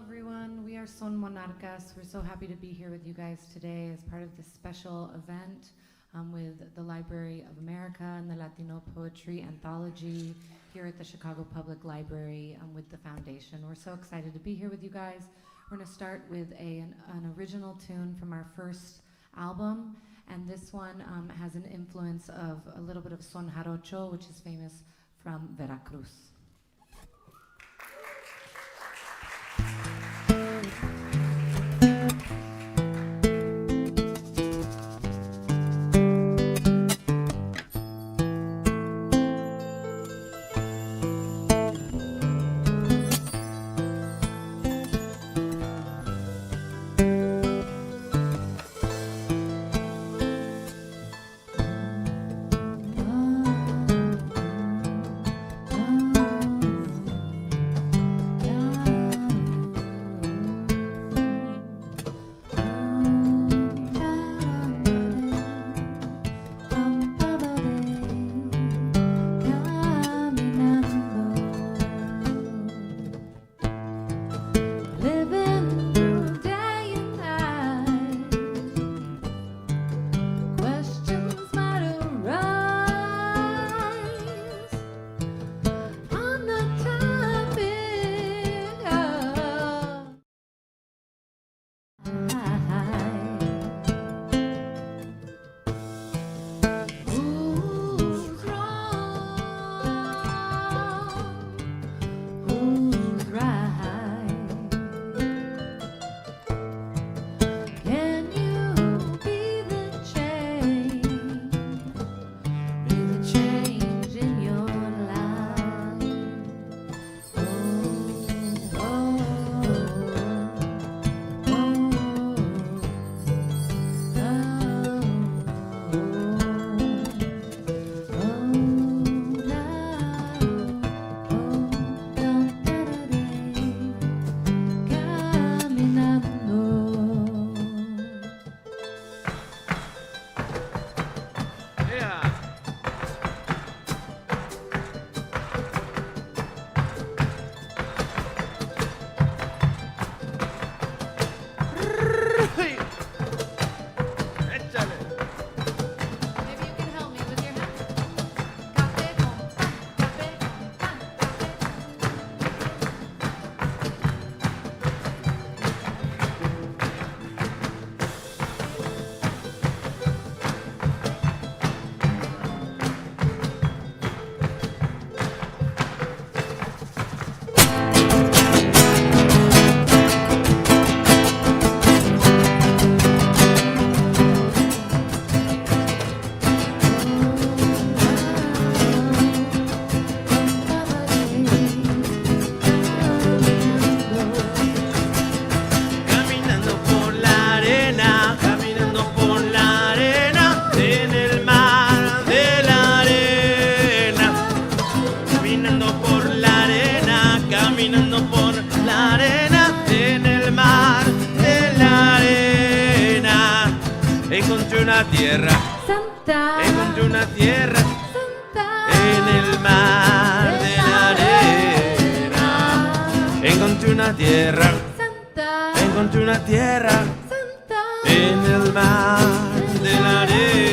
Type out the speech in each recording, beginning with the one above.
everyone. We are Son Monarcas. We're so happy to be here with you guys today as part of this special event with the Library of America and the Latino Poetry Anthology here at the Chicago Public Library with the Foundation. We're so excited to be here with you guys. We're going to start with an original tune from our first album, and this one has an influence of a little bit of son jarocho, which is famous from Veracruz. Tierra santa, encontré una tierra santa en el mar de la arena. Encontré una tierra santa, encontré una tierra santa en el mar de la arena.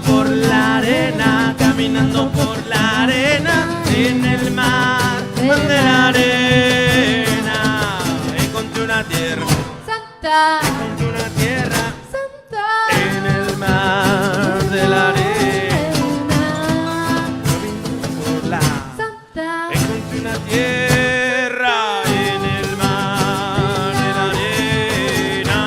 Por la arena, caminando por la arena, en el mar de la arena. Encontré una tierra santa, encontré una tierra santa en el mar de la arena. Caminando por la santa, encontré encontré una tierra en el mar, en la arena.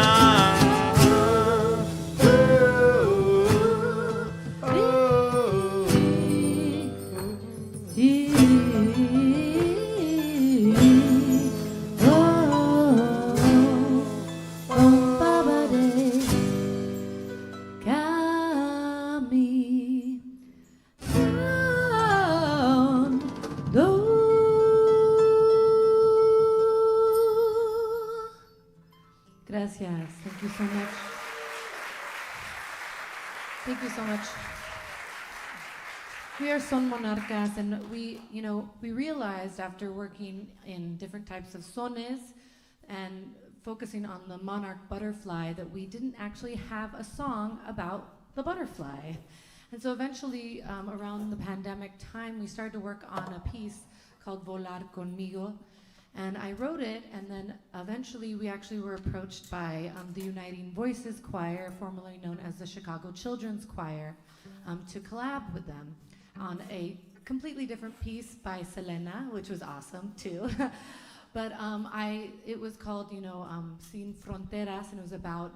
Gracias. Thank you so much. Thank you so much. We are Son Monarcas, and we realized after working in different types of sones and focusing on the monarch butterfly that we didn't actually have a song about the butterfly. And so eventually, around the pandemic time, we started to work on a piece called Volar Conmigo. And I wrote it, and then eventually we actually were approached by the Uniting Voices Choir, formerly known as the Chicago Children's Choir, to collab with them on a completely different piece by Selena, which was awesome too. But it was called, Sin Fronteras, and it was about,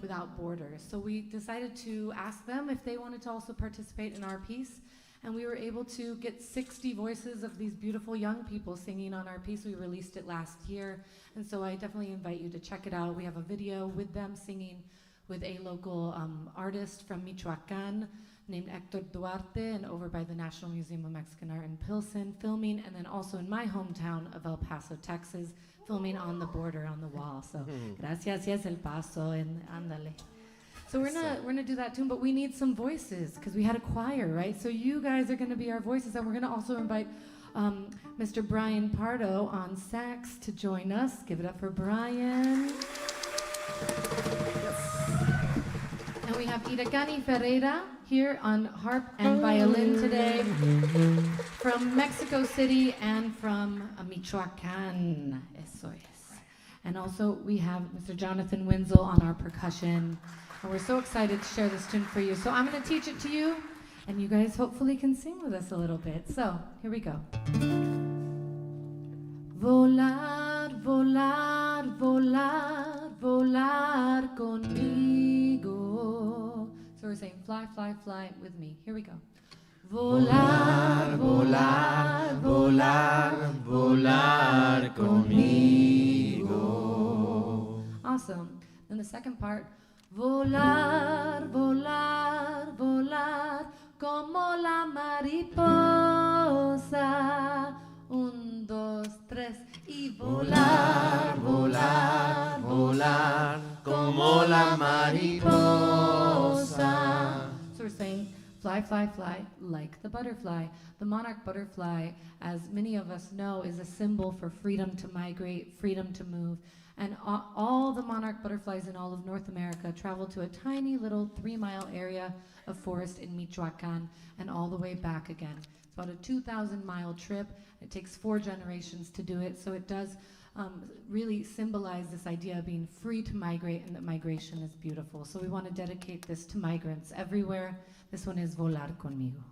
without borders. So we decided to ask them if they wanted to also participate in our piece. And we were able to get 60 voices of these beautiful young people singing on our piece. We released it last year. And so I definitely invite you to check it out. We have a video with them singing with a local artist from Michoacan named Hector Duarte, and over by the National Museum of Mexican Art in Pilsen, filming, and then also in my hometown of El Paso, Texas, filming on the border, on the wall. So, gracias, yes, El Paso, and ándale. So we're gonna do that tune, but we need some voices because we had a choir, right? So you guys are gonna be our voices, and we're gonna also invite Mr. Brian Pardo on sax to join us. Give it up for Brian. And we have Iragani Ferreira here on harp and violin today from Mexico City and from Michoacan. Eso es. And also we have Mr. Jonathan Wenzel on our percussion. And we're so excited to share this tune for you. So I'm going to teach it to you, and you guys hopefully can sing with us a little bit. So here we go. Volar, volar, volar, volar conmigo. So we're saying fly, fly, fly with me. Here we go. Volar, volar, volar, volar conmigo. Awesome. Then the second part. Volar, volar, volar, como la mariposa. Un, dos, tres, y volar, volar, volar, como la mariposa. So we're saying fly, fly, fly, like the butterfly. The monarch butterfly, as many of us know, is a symbol for freedom to migrate, freedom to move. And all the monarch butterflies in all of North America travel to a tiny little 3-mile area of forest in Michoacan and all the way back again. It's about a 2,000-mile trip. It takes 4 generations to do it, so it does really symbolize this idea of being free to migrate and that migration is beautiful. So we want to dedicate this to migrants everywhere. This one is Volar Conmigo.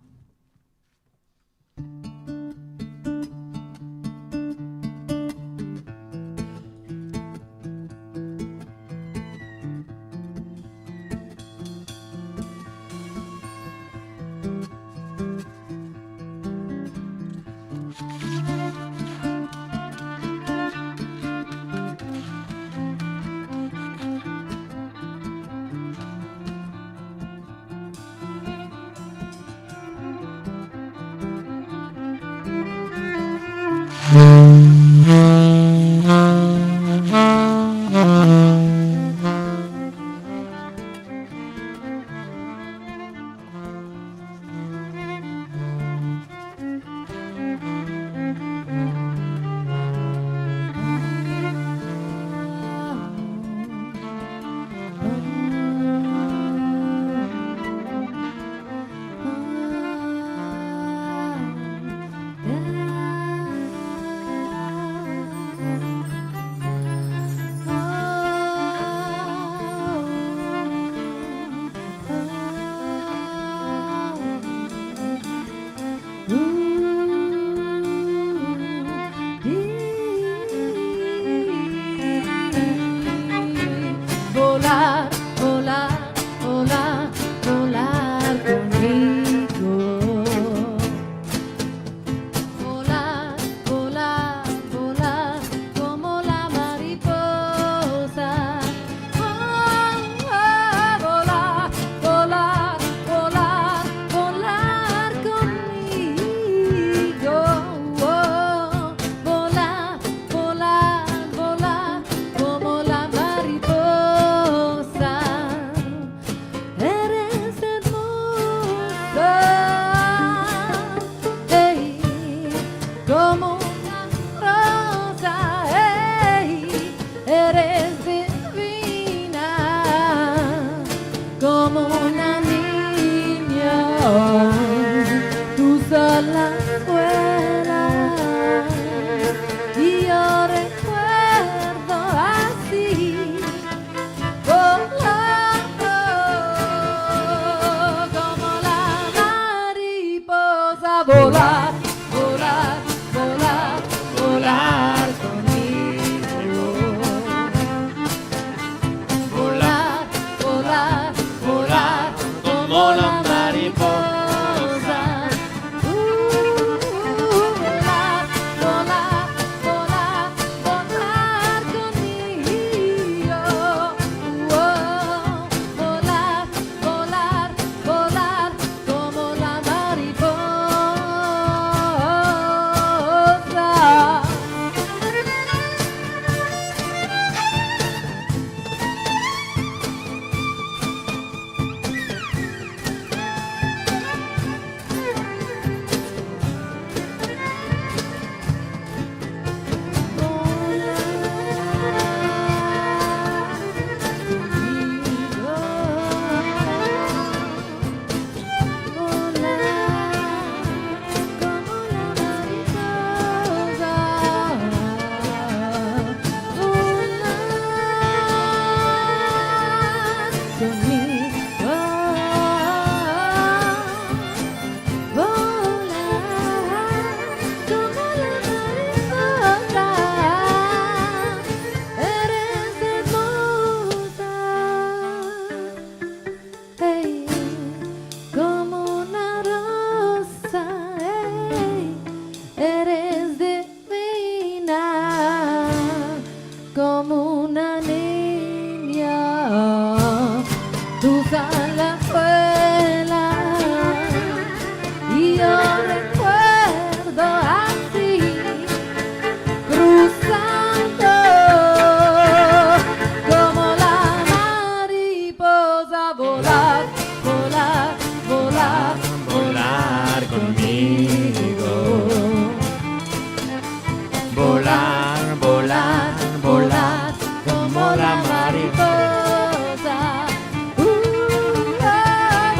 volar, volar, volar, como la mariposa. Volar,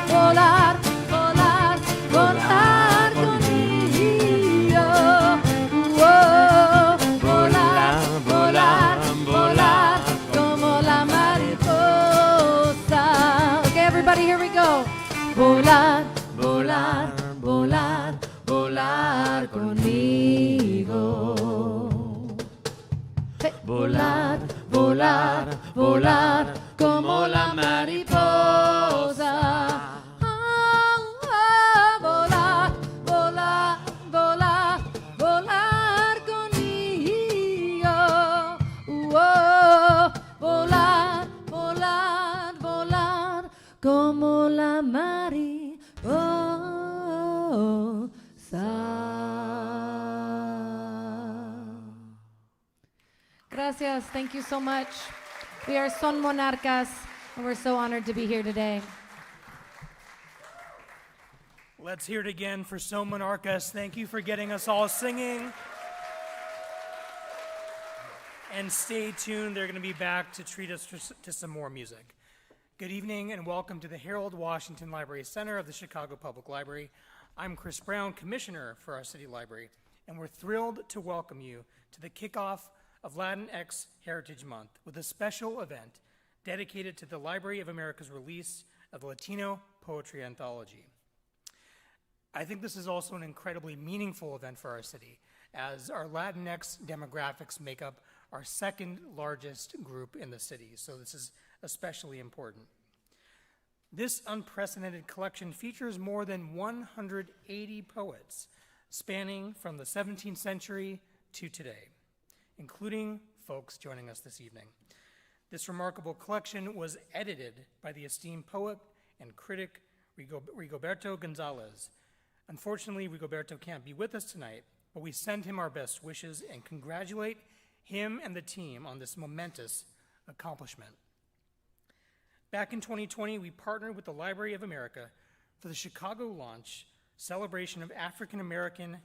volar, volar, volar conmigo. Volar, volar, volar, como la mariposa. Okay, everybody, here we go. Volar, volar, volar, volar conmigo. Volar, volar, volar, como la mariposa. Volar, volar, volar, volar conmigo. Volar, volar, volar, como la mariposa. Gracias. Thank you so much. We are Son Monarcas, and we're so honored to be here today. Let's hear it again for Son Monarcas. Thank you for getting us all singing. And stay tuned. They're going to be back to treat us to some more music. Good evening and welcome to the Harold Washington Library Center of the Chicago Public Library. I'm Chris Brown, Commissioner for our City Library, and we're thrilled to welcome you to the kickoff of Latinx Heritage Month with a special event dedicated to the Library of America's release of the Latino Poetry Anthology. I think this is also an incredibly meaningful event for our city, as our Latinx demographics make up our second largest group in the city, so this is especially important. This unprecedented collection features more than 180 poets spanning from the 17th century to today, including folks joining us this evening. This remarkable collection was edited by the esteemed poet and critic Roberto Gonzalez. Unfortunately, Roberto can't be with us tonight, but we send him our best wishes and congratulate him and the team on this momentous accomplishment. Back in 2020, we partnered with the Library of America for the Chicago launch celebration of African American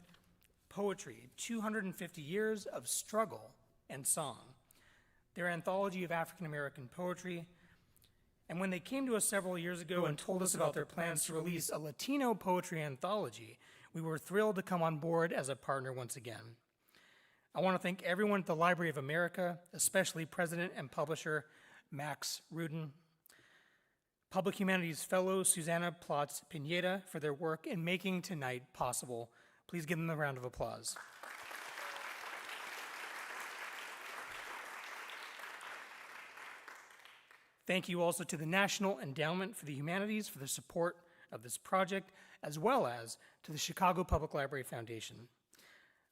poetry, 250 years of struggle and song, their anthology of African American poetry. And when they came to us several years ago and told us about their plans to release a Latino poetry anthology, we were thrilled to come on board as a partner once again. I want to thank everyone at the Library of America, especially President and Publisher Max Rudin, Public Humanities Fellow Susanna Plotz Pineda for their work in making tonight possible. Please give them a round of applause. Thank you also to the National Endowment for the Humanities for the support of this project, as well as to the Chicago Public Library Foundation.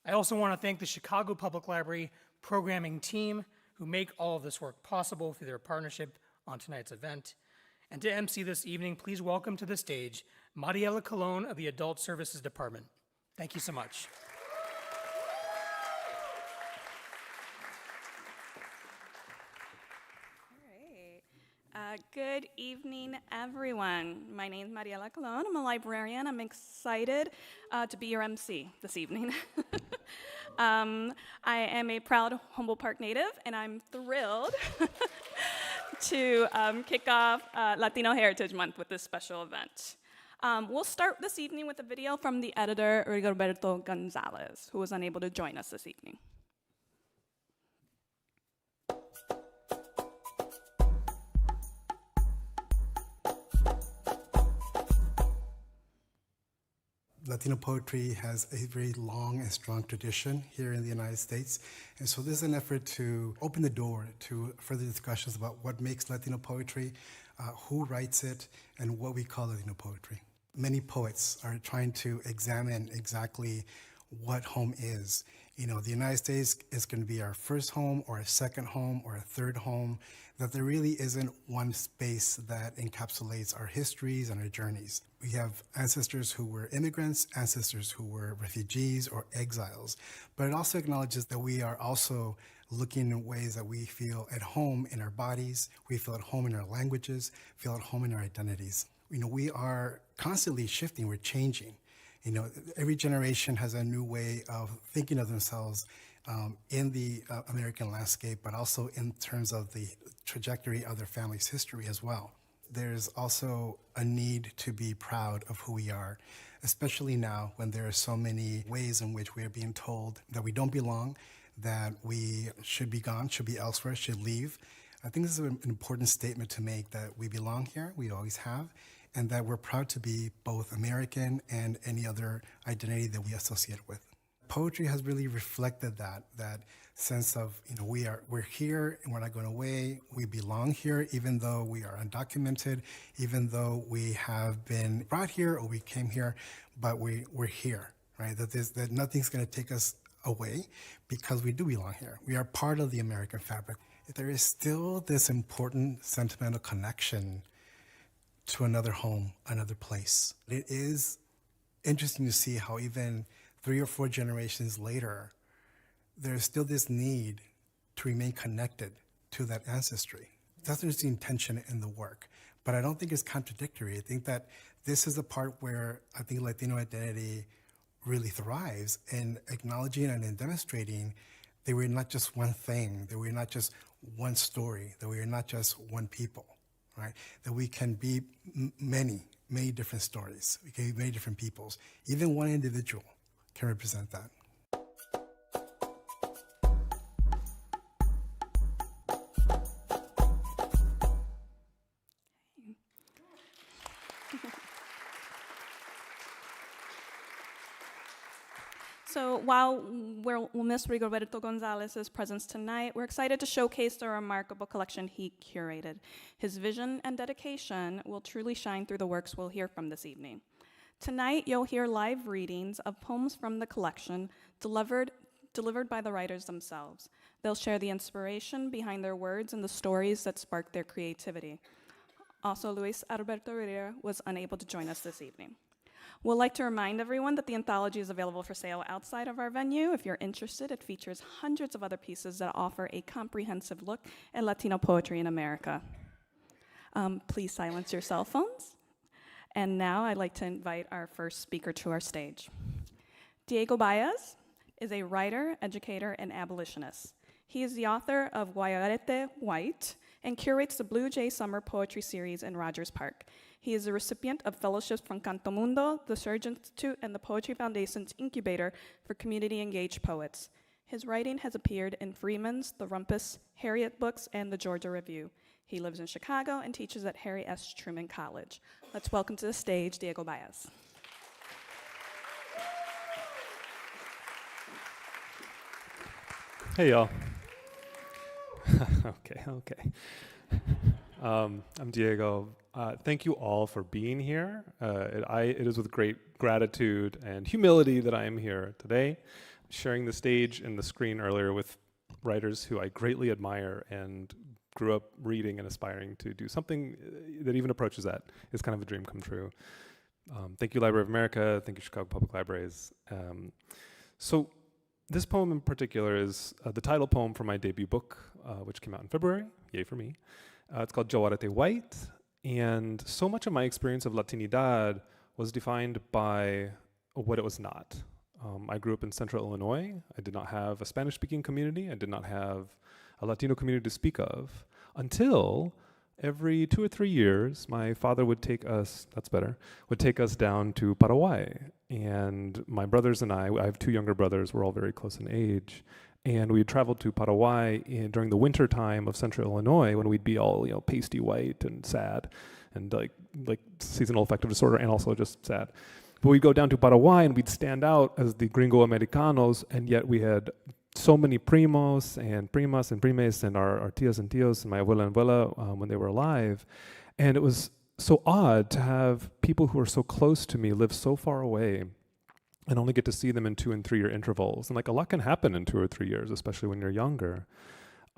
I also want to thank the Chicago Public Library programming team who make all of this work possible through their partnership on tonight's event. And to MC this evening, please welcome to the stage Mariela Colon of the Adult Services Department. Thank you so much. Good evening, everyone. My name is Mariela Colon. I'm a librarian. I'm excited to be your MC this evening. I am a proud Humboldt Park native, and I'm thrilled to kick off Latino Heritage Month with this special event. We'll start this evening with a video from the editor, Roberto Gonzalez, who was unable to join us this evening. Latino poetry has a very long and strong tradition here in the United States. And so this is an effort to open the door to further discussions about what makes Latino poetry, who writes it, and what we call Latino poetry. Many poets are trying to examine exactly what home is. You know, the United States is going to be our first home or a second home or a third home, that there really isn't one space that encapsulates our histories and our journeys. We have ancestors who were immigrants, ancestors who were refugees or exiles, but it also acknowledges that we are also looking in ways that we feel at home in our bodies, we feel at home in our languages, feel at home in our identities. You know, we are constantly shifting, we're changing. You know, every generation has a new way of thinking of themselves in the American landscape, but also in terms of the trajectory of their family's history as well. There's also a need to be proud of who we are, especially now when there are so many ways in which we are being told that we don't belong, that we should be gone, should be elsewhere, should leave. I think this is an important statement to make, that we belong here, we always have, and that we're proud to be both American and any other identity that we associate with. Poetry has really reflected that sense of, you know, we're here and we're not going away. We belong here, even though we are undocumented, even though we have been brought here or we came here, but we're here, right? That nothing's going to take us away because we do belong here. We are part of the American fabric. There is still this important sentimental connection to another home, another place. It is interesting to see how even 3 or 4 generations later, there's still this need to remain connected to that ancestry. That's the intention in the work, but I don't think it's contradictory. I think that this is the part where I think Latino identity really thrives in acknowledging and in demonstrating that we're not just one thing, that we're not just one story, that we are not just one people, right? That we can be many different stories. We can be many different peoples. Even one individual can represent that. So while we'll miss Roberto Gonzalez's presence tonight, we're excited to showcase the remarkable collection he curated. His vision and dedication will truly shine through the works we'll hear from this evening. Tonight, you'll hear live readings of poems from the collection delivered by the writers themselves. They'll share the inspiration behind their words and the stories that sparked their creativity. Also, Luis Alberto Rivera was unable to join us this evening. We'd like to remind everyone that the anthology is available for sale outside of our venue. If you're interested, it features hundreds of other pieces that offer a comprehensive look at Latino poetry in America. Please silence your cell phones. And now I'd like to invite our first speaker to our stage. Diego Bayas is a writer, educator, and abolitionist. He is the author of Guayarete White and curates the Blue Jay Summer Poetry Series in Rogers Park. He is a recipient of fellowships from Canto Mundo, the Surge Institute, and the Poetry Foundation's Incubator for Community-Engaged Poets. His writing has appeared in Freeman's, The Rumpus, Harriet Books, and the Georgia Review. He lives in Chicago and teaches at Harry S. Truman College. Let's welcome to the stage Diego Bayas. Hey, y'all. Okay. I'm Diego. Thank you all for being here. It is with great gratitude and humility that I am here today, sharing the stage and the screen earlier with writers who I greatly admire and grew up reading and aspiring to do something that even approaches that is kind of a dream come true. Thank you, Library of America. Thank you, Chicago Public Libraries. So this poem in particular is the title poem for my debut book, which came out in February. Yay for me. It's called Guayarete White. And so much of my experience of Latinidad was defined by what it was not. I grew up in central Illinois. I did not have a Spanish-speaking community. I did not have a Latino community to speak of until every 2 or 3 years, my father would take us down to Paraguay. And my brothers and I have 2 younger brothers, we're all very close in age. And we traveled to Paraguay during the winter time of central Illinois when we'd be all, pasty white and sad and like seasonal affective disorder and also just sad. But we'd go down to Paraguay and we'd stand out as the gringo americanos, and yet we had so many primos and primas and primes and our tias and tios and my abuela and abuela when they were alive. And it was so odd to have people who are so close to me live so far away and only get to see them in 2 and 3 year intervals. And a lot can happen in 2 or 3 years, especially when you're younger.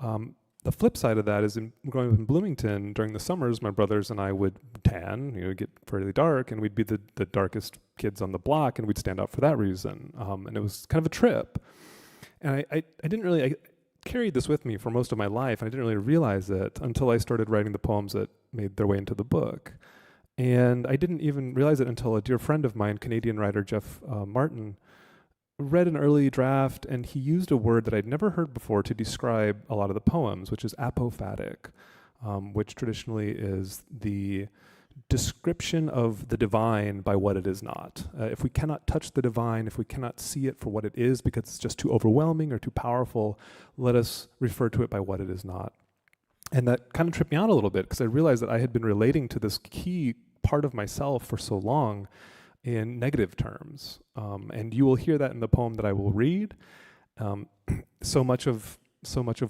The flip side of that is growing up in Bloomington, during the summers, my brothers and I would tan, get fairly dark, and we'd be the darkest kids on the block, and we'd stand out for that reason. And it was kind of a trip. And I carried this with me for most of my life, and I didn't really realize it until I started writing the poems that made their way into the book. And I didn't even realize it until a dear friend of mine, Canadian writer Jeff Martin, read an early draft, and he used a word that I'd never heard before to describe a lot of the poems, which is apophatic, which traditionally is the description of the divine by what it is not. If we cannot touch the divine, if we cannot see it for what it is because it's just too overwhelming or too powerful, let us refer to it by what it is not. And that kind of tripped me out a little bit because I realized that I had been relating to this key part of myself for so long in negative terms. And you will hear that in the poem that I will read. So much of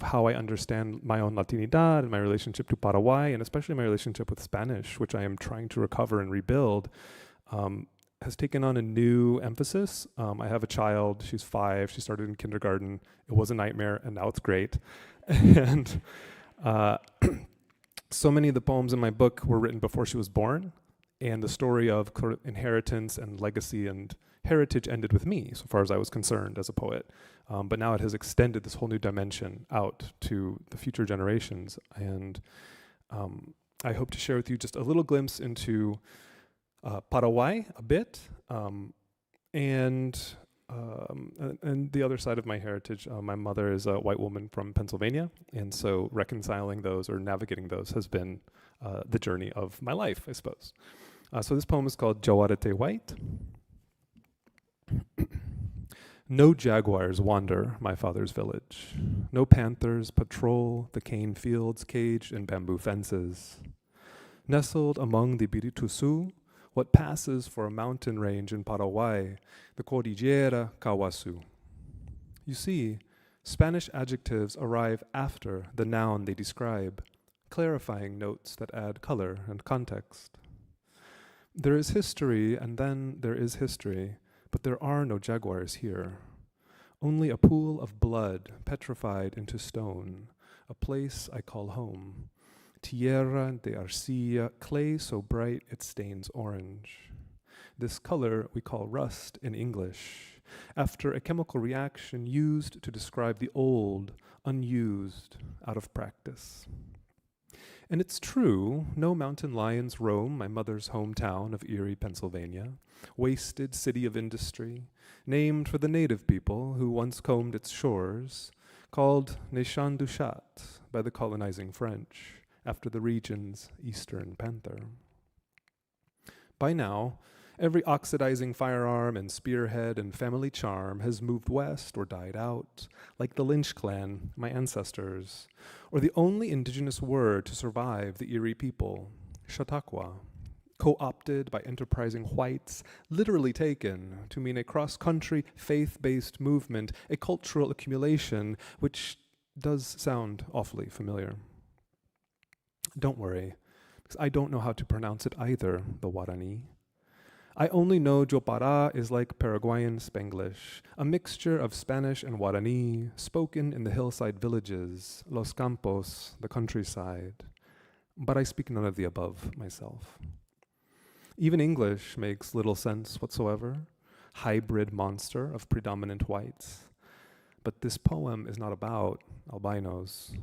how I understand my own Latinidad and my relationship to Paraguay, and especially my relationship with Spanish, which I am trying to recover and rebuild, has taken on a new emphasis. I have a child, she's 5, she started in kindergarten. It was a nightmare, and now it's great. And so many of the poems in my book were written before she was born, and the story of inheritance and legacy and heritage ended with me, so far as I was concerned as a poet. But now it has extended this whole new dimension out to the future generations. And I hope to share with you just a little glimpse into Paraguay a bit, and the other side of my heritage. My mother is a white woman from Pennsylvania, and so reconciling those or navigating those has been the journey of my life, I suppose. So this poem is called Jawarete White. No jaguars wander my father's village. No panthers patrol the cane fields caged in bamboo fences. Nestled among the Biritusu, what passes for a mountain range in Paraguay, the Cordillera Kawasu. You see, Spanish adjectives arrive after the noun they describe, clarifying notes that add color and context. There is history, and then there is history, but there are no jaguars here. Only a pool of blood petrified into stone, a place I call home. Tierra de arcilla, clay so bright it stains orange. This color we call rust in English, after a chemical reaction used to describe the old, unused, out of practice. And it's true, no mountain lions roam my mother's hometown of Erie, Pennsylvania, wasted city of industry, named for the native people who once combed its shores, called Nation du Chat by the colonizing French, after the region's eastern panther. By now, every oxidizing firearm and spearhead and family charm has moved west or died out, like the Lynch clan, my ancestors, or the only indigenous word to survive the Erie people, Chautauqua, co-opted by enterprising whites, literally taken to mean a cross-country, faith-based movement, a cultural accumulation, which does sound awfully familiar. Don't worry, because I don't know how to pronounce it either, the Guarani. I only know Jopara is like Paraguayan Spanglish, a mixture of Spanish and Guarani, spoken in the hillside villages, Los Campos, the countryside. But I speak none of the above myself. Even English makes little sense whatsoever, hybrid monster of predominant whites. But this poem is not about albinos.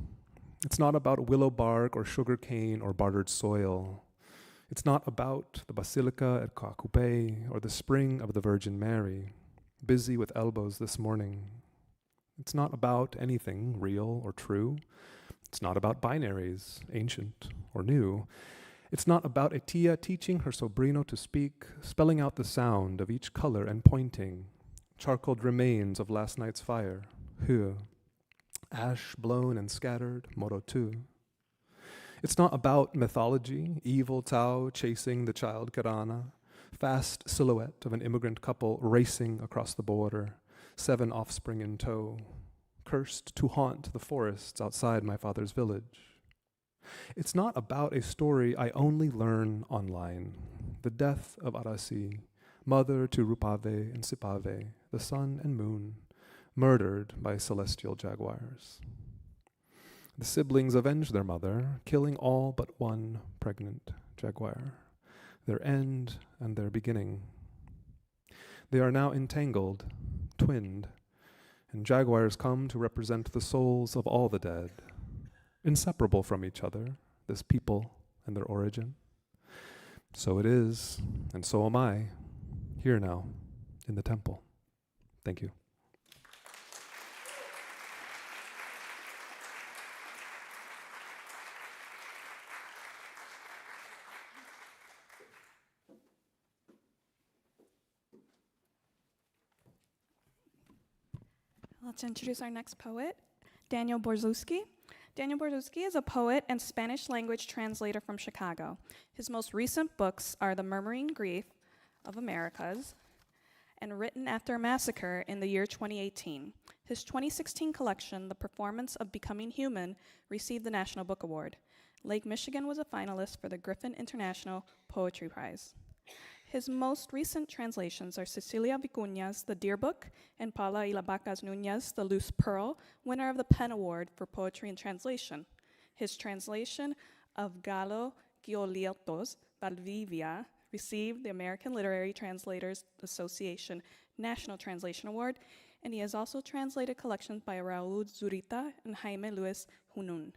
It's not about willow bark or sugar cane or bartered soil. It's not about the Basilica at Coacupé or the spring of the Virgin Mary, busy with elbows this morning. It's not about anything real or true. It's not about binaries, ancient or new. It's not about a tia teaching her sobrino to speak, spelling out the sound of each color and pointing, charcoaled remains of last night's fire, hu, ash blown and scattered, morotu. It's not about mythology, evil Tao chasing the child Karana, fast silhouette of an immigrant couple racing across the border, 7 offspring in tow, cursed to haunt the forests outside my father's village. It's not about a story I only learn online, the death of Arasi, mother to Rupave and Sipave, the sun and moon, murdered by celestial jaguars. The siblings avenge their mother, killing all but one pregnant jaguar, their end and their beginning. They are now entangled, twinned, and jaguars come to represent the souls of all the dead, inseparable from each other, this people and their origin. So it is, and so am I, here now, in the temple. Thank you. Let's introduce our next poet, Daniel Borzutzky. Daniel Borzutzky is a poet and Spanish language translator from Chicago. His most recent books are The Murmuring Grief of Americas and Written After a Massacre in the year 2018. His 2016 collection, The Performance of Becoming Human, received the National Book Award. Lake Michigan was a finalist for the Griffin International Poetry Prize. His most recent translations are Cecilia Vicuña's The Deer Book and Paula Ilabacas Núñez, The Loose Pearl, winner of the PEN Award for Poetry and Translation. His translation of Galo Gioliotto's Valdivia received the American Literary Translators Association National Translation Award, and he has also translated collections by Raúl Zurita and Jaime Luis Junun.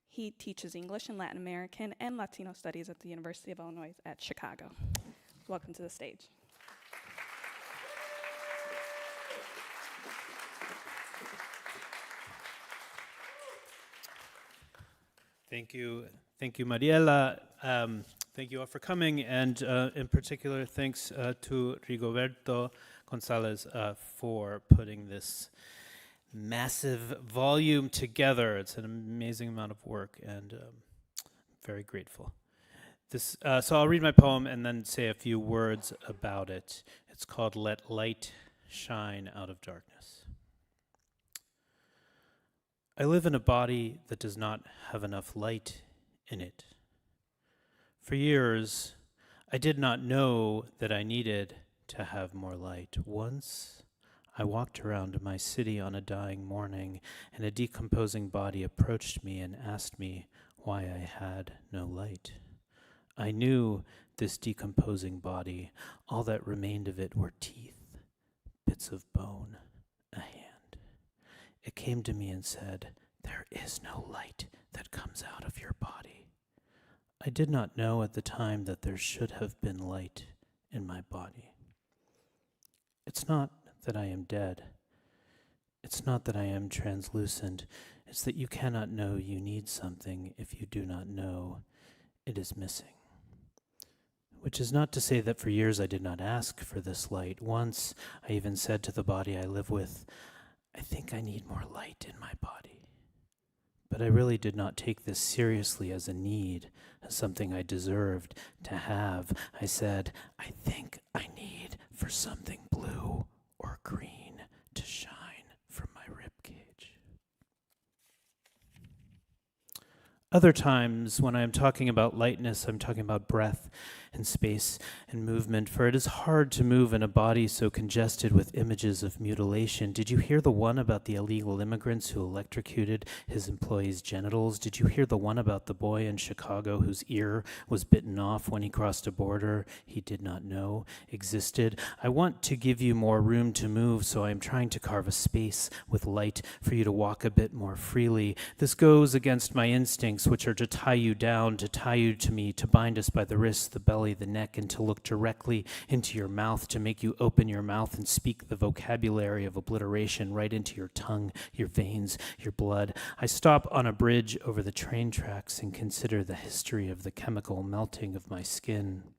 He teaches English and Latin American and Latino studies at the University of Illinois at Chicago. Welcome to the stage. Thank you, Mariela. Thank you all for coming, and in particular, thanks to Rigoberto Gonzalez for putting this massive volume together. It's an amazing amount of work, and very grateful. So I'll read my poem and then say a few words about it. It's called Let Light Shine Out of Darkness. I live in a body that does not have enough light in it. For years, I did not know that I needed to have more light. Once, I walked around my city on a dying morning, and a decomposing body approached me and asked me why I had no light. I knew this decomposing body. All that remained of it were teeth, bits of bone, a hand. It came to me and said, "There is no light that comes out of your body." I did not know at the time that there should have been light in my body. It's not that I am dead. It's not that I am translucent. It's that you cannot know you need something if you do not know it is missing. Which is not to say that for years I did not ask for this light. Once, I even said to the body I live with, "I think I need more light in my body." But I really did not take this seriously as a need, as something I deserved to have. I said, "I think I need for something blue or green to shine from my ribcage." Other times, when I am talking about lightness, I'm talking about breath and space and movement, for it is hard to move in a body so congested with images of mutilation. Did you hear the one about the illegal immigrants who electrocuted his employees' genitals? Did you hear the one about the boy in Chicago whose ear was bitten off when he crossed a border he did not know existed? I want to give you more room to move, so I am trying to carve a space with light for you to walk a bit more freely. This goes against my instincts, which are to tie you down, to tie you to me, to bind us by the wrists, the belly, the neck, and to look directly into your mouth, to make you open your mouth and speak the vocabulary of obliteration right into your tongue, your veins, your blood. I stop on a bridge over the train tracks and consider the history of the chemical melting of my skin.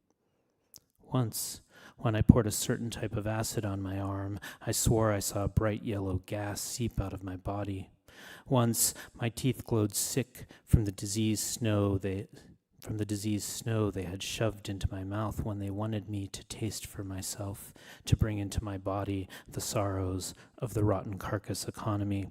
Once, when I poured a certain type of acid on my arm, I swore I saw a bright yellow gas seep out of my body. Once, my teeth glowed sick from the diseased snow they had shoved into my mouth when they wanted me to taste for myself, to bring into my body the sorrows of the rotten carcass economy.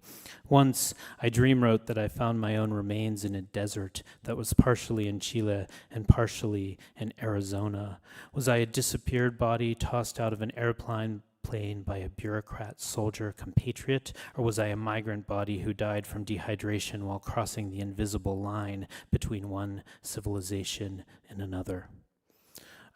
Once, I dream wrote that I found my own remains in a desert that was partially in Chile and partially in Arizona. Was I a disappeared body tossed out of an airplane by a bureaucrat, soldier, compatriot, or was I a migrant body who died from dehydration while crossing the invisible line between one civilization and another?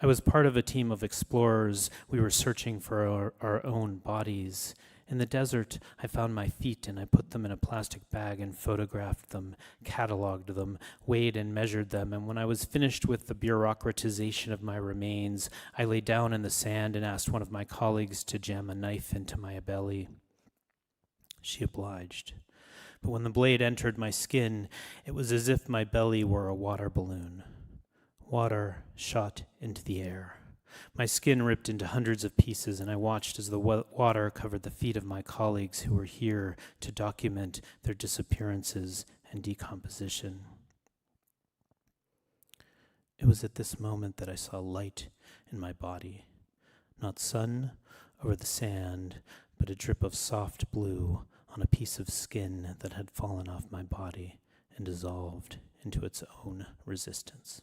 I was part of a team of explorers. We were searching for our own bodies In the desert, I found my feet and I put them in a plastic bag and photographed them, cataloged them, weighed and measured them, and when I was finished with the bureaucratization of my remains, I lay down in the sand and asked one of my colleagues to jam a knife into my belly. She obliged. But when the blade entered my skin, it was as if my belly were a water balloon. Water shot into the air. My skin ripped into hundreds of pieces, and I watched as the water covered the feet of my colleagues who were here to document their disappearances and decomposition. It was at this moment that I saw light in my body. Not sun over the sand, but a drip of soft blue on a piece of skin that had fallen off my body and dissolved into its own resistance.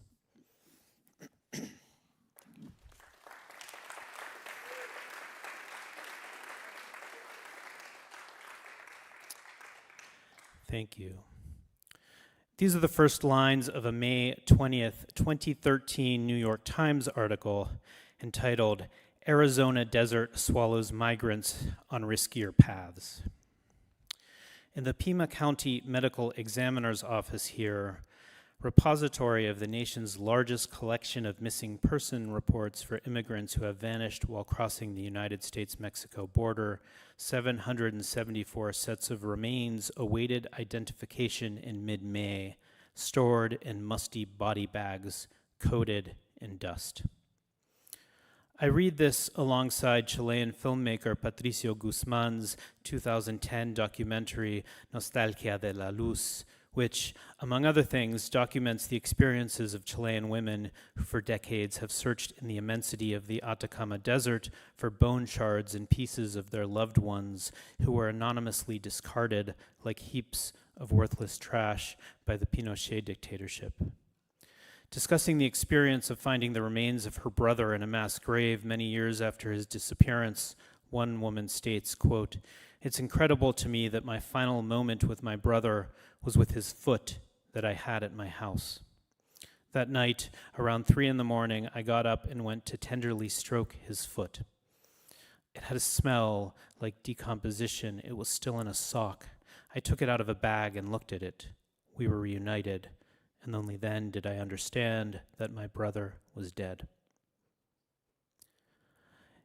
Thank you. These are the first lines of a May 20th, 2013 New York Times article entitled, "Arizona Desert Swallows Migrants on Riskier Paths." In the Pima County Medical Examiner's Office here, repository of the nation's largest collection of missing person reports for immigrants who have vanished while crossing the United States-Mexico border, 774 sets of remains awaited identification in mid-May, stored in musty body bags coated in dust. I read this alongside Chilean filmmaker Patricio Guzman's 2010 documentary Nostalgia de la Luz, which, among other things, documents the experiences of Chilean women who for decades have searched in the immensity of the Atacama Desert for bone shards and pieces of their loved ones who were anonymously discarded like heaps of worthless trash by the Pinochet dictatorship. Discussing the experience of finding the remains of her brother in a mass grave many years after his disappearance, one woman states, quote, "It's incredible to me that my final moment with my brother was with his foot that I had at my house. That night, around 3 a.m, I got up and went to tenderly stroke his foot. It had a smell like decomposition. It was still in a sock. I took it out of a bag and looked at it. We were reunited, and only then did I understand that my brother was dead."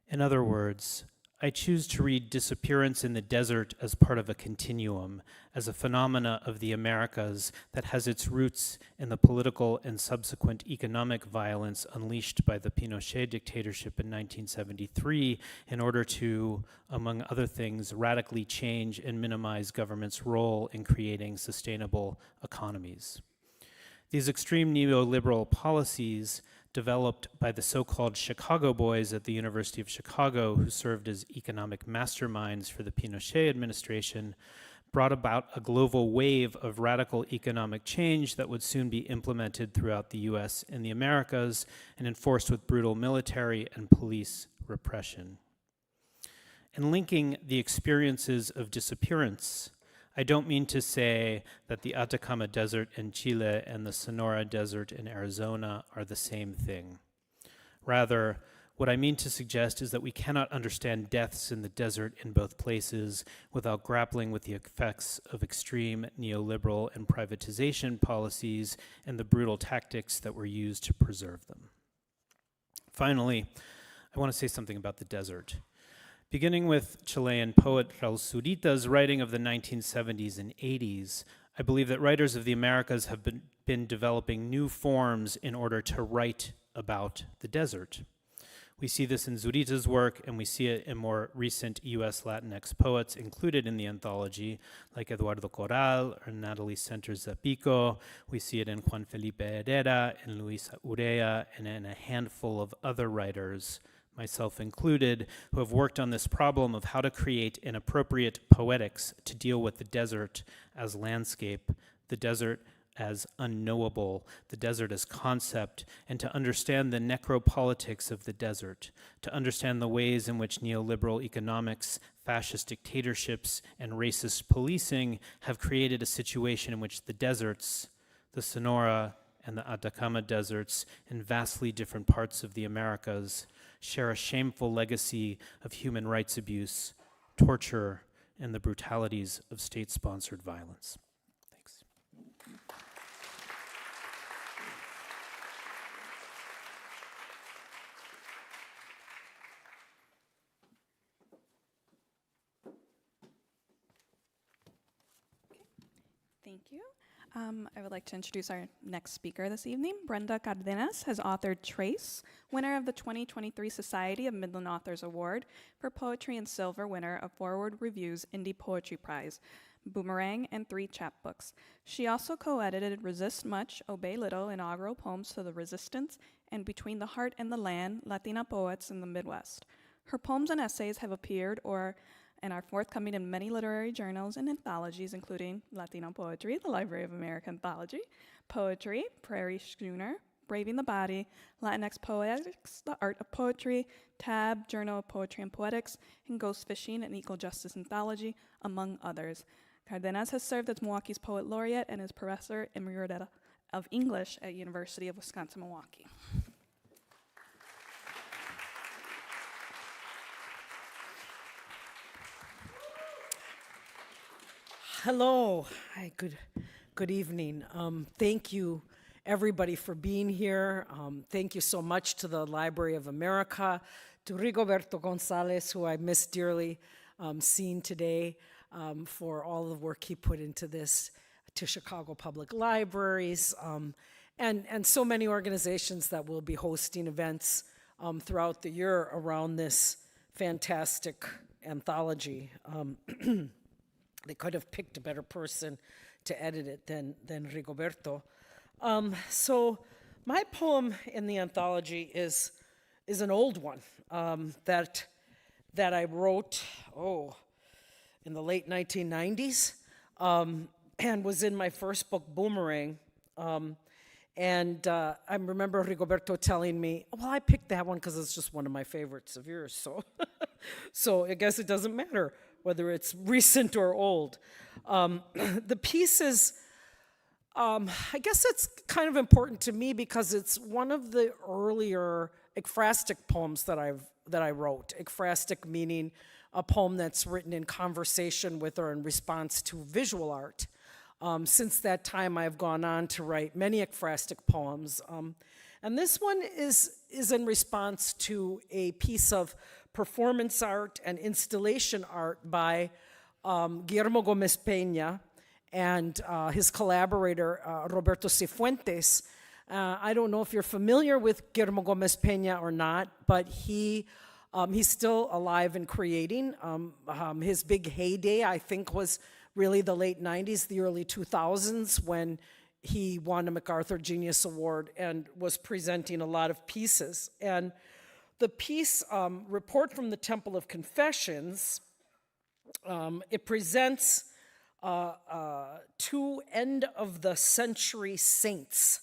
In other words, I choose to read disappearance in the desert as part of a continuum, as a phenomena of the Americas that has its roots in the political and subsequent economic violence unleashed by the Pinochet dictatorship in 1973 in order to, among other things, radically change and minimize government's role in creating sustainable economies. These extreme neoliberal policies, developed by the so-called Chicago boys at the University of Chicago, who served as economic masterminds for the Pinochet administration, brought about a global wave of radical economic change that would soon be implemented throughout the US and the Americas and enforced with brutal military and police repression. In linking the experiences of disappearance, I don't mean to say that the Atacama Desert in Chile and the Sonora Desert in Arizona are the same thing. Rather, what I mean to suggest is that we cannot understand deaths in the desert in both places without grappling with the effects of extreme neoliberal and privatization policies and the brutal tactics that were used to preserve them. Finally, I want to say something about the desert. Beginning with Chilean poet Raul Zurita's writing of the 1970s and 80s, I believe that writers of the Americas have been developing new forms in order to write about the desert. We see this in Zurita's work, and we see it in more recent US Latinx poets included in the anthology, like Eduardo Corral or Natalie Centers-Zapico. We see it in Juan Felipe Herrera, in Luisa Urea, and in a handful of other writers, myself included, who have worked on this problem of how to create an appropriate poetics to deal with the desert as landscape, the desert as unknowable, the desert as concept, and to understand the necropolitics of the desert, to understand the ways in which neoliberal economics, fascist dictatorships, and racist policing have created a situation in which the deserts, the Sonora and the Atacama deserts in vastly different parts of the Americas, share a shameful legacy of human rights abuse, torture, and the brutalities of state-sponsored violence. Thanks. Thank you. I would like to introduce our next speaker this evening. Brenda Cardenas has authored Trace, winner of the 2023 Society of Midland Authors Award for Poetry, and silver winner of Forward Review's Indie Poetry Prize, Boomerang, and 3 chapbooks. She also co-edited Resist Much, Obey Little, inaugural poems to the Resistance, and Between the Heart and the Land, Latina Poets in the Midwest. Her poems and essays have appeared and are forthcoming in many literary journals and anthologies, including Latino Poetry, the Library of America Anthology, Poetry, Prairie Schooner, Braving the Body, Latinx Poetics, The Art of Poetry, Tab, Journal of Poetry and Poetics, and Ghost Fishing, an Equal Justice Anthology, among others. Cardenas has served as Milwaukee's Poet Laureate and is Professor Emerita of English at University of Wisconsin-Milwaukee. Hello. Hi, good evening. Thank you, everybody, for being here. Thank you so much to the Library of America, to Roberto Gonzalez, who I miss dearly, seeing today, for all the work he put into this, to Chicago Public Libraries, and so many organizations that will be hosting events throughout the year around this fantastic anthology. They could have picked a better person to edit it than Rigoberto. So my poem in the anthology is an old one that I wrote, in the late 1990s, and was in my first book, Boomerang. And I remember Rigoberto telling me, well, I picked that one because it's just one of my favorites of yours, so so I guess it doesn't matter whether it's recent or old. The piece is, I guess it's kind of important to me because it's one of the earlier ekphrastic poems that I wrote. Ekphrastic meaning a poem that's written in conversation with or in response to visual art. Since that time, I've gone on to write many ekphrastic poems. And this one is in response to a piece of performance art and installation art by Guillermo Gomez Peña and his collaborator, Roberto Cifuentes. I don't know if you're familiar with Guillermo Gomez Peña or not, but he's still alive and creating. His big heyday, I think, was really the late 90s, the early 2000s, when he won a MacArthur Genius Award and was presenting a lot of pieces. And the piece, Report from the Temple of Confessions, it presents 2 end-of-the-century saints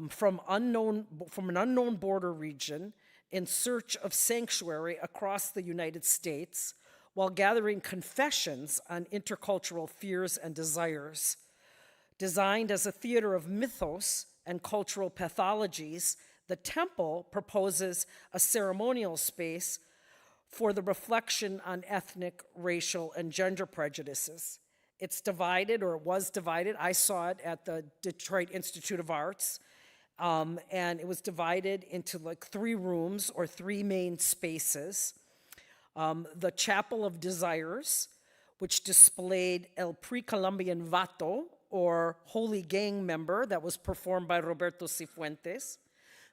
from an unknown border region in search of sanctuary across the United States while gathering confessions on intercultural fears and desires. Designed as a theater of mythos and cultural pathologies, the temple proposes a ceremonial space for the reflection on ethnic, racial, and gender prejudices. It's divided, or it was divided. I saw it at the Detroit Institute of Arts, and it was divided into like 3 rooms or 3 main spaces. The Chapel of Desires, which displayed El Pre-Columbian Vato, or Holy Gang member, that was performed by Roberto Cifuentes.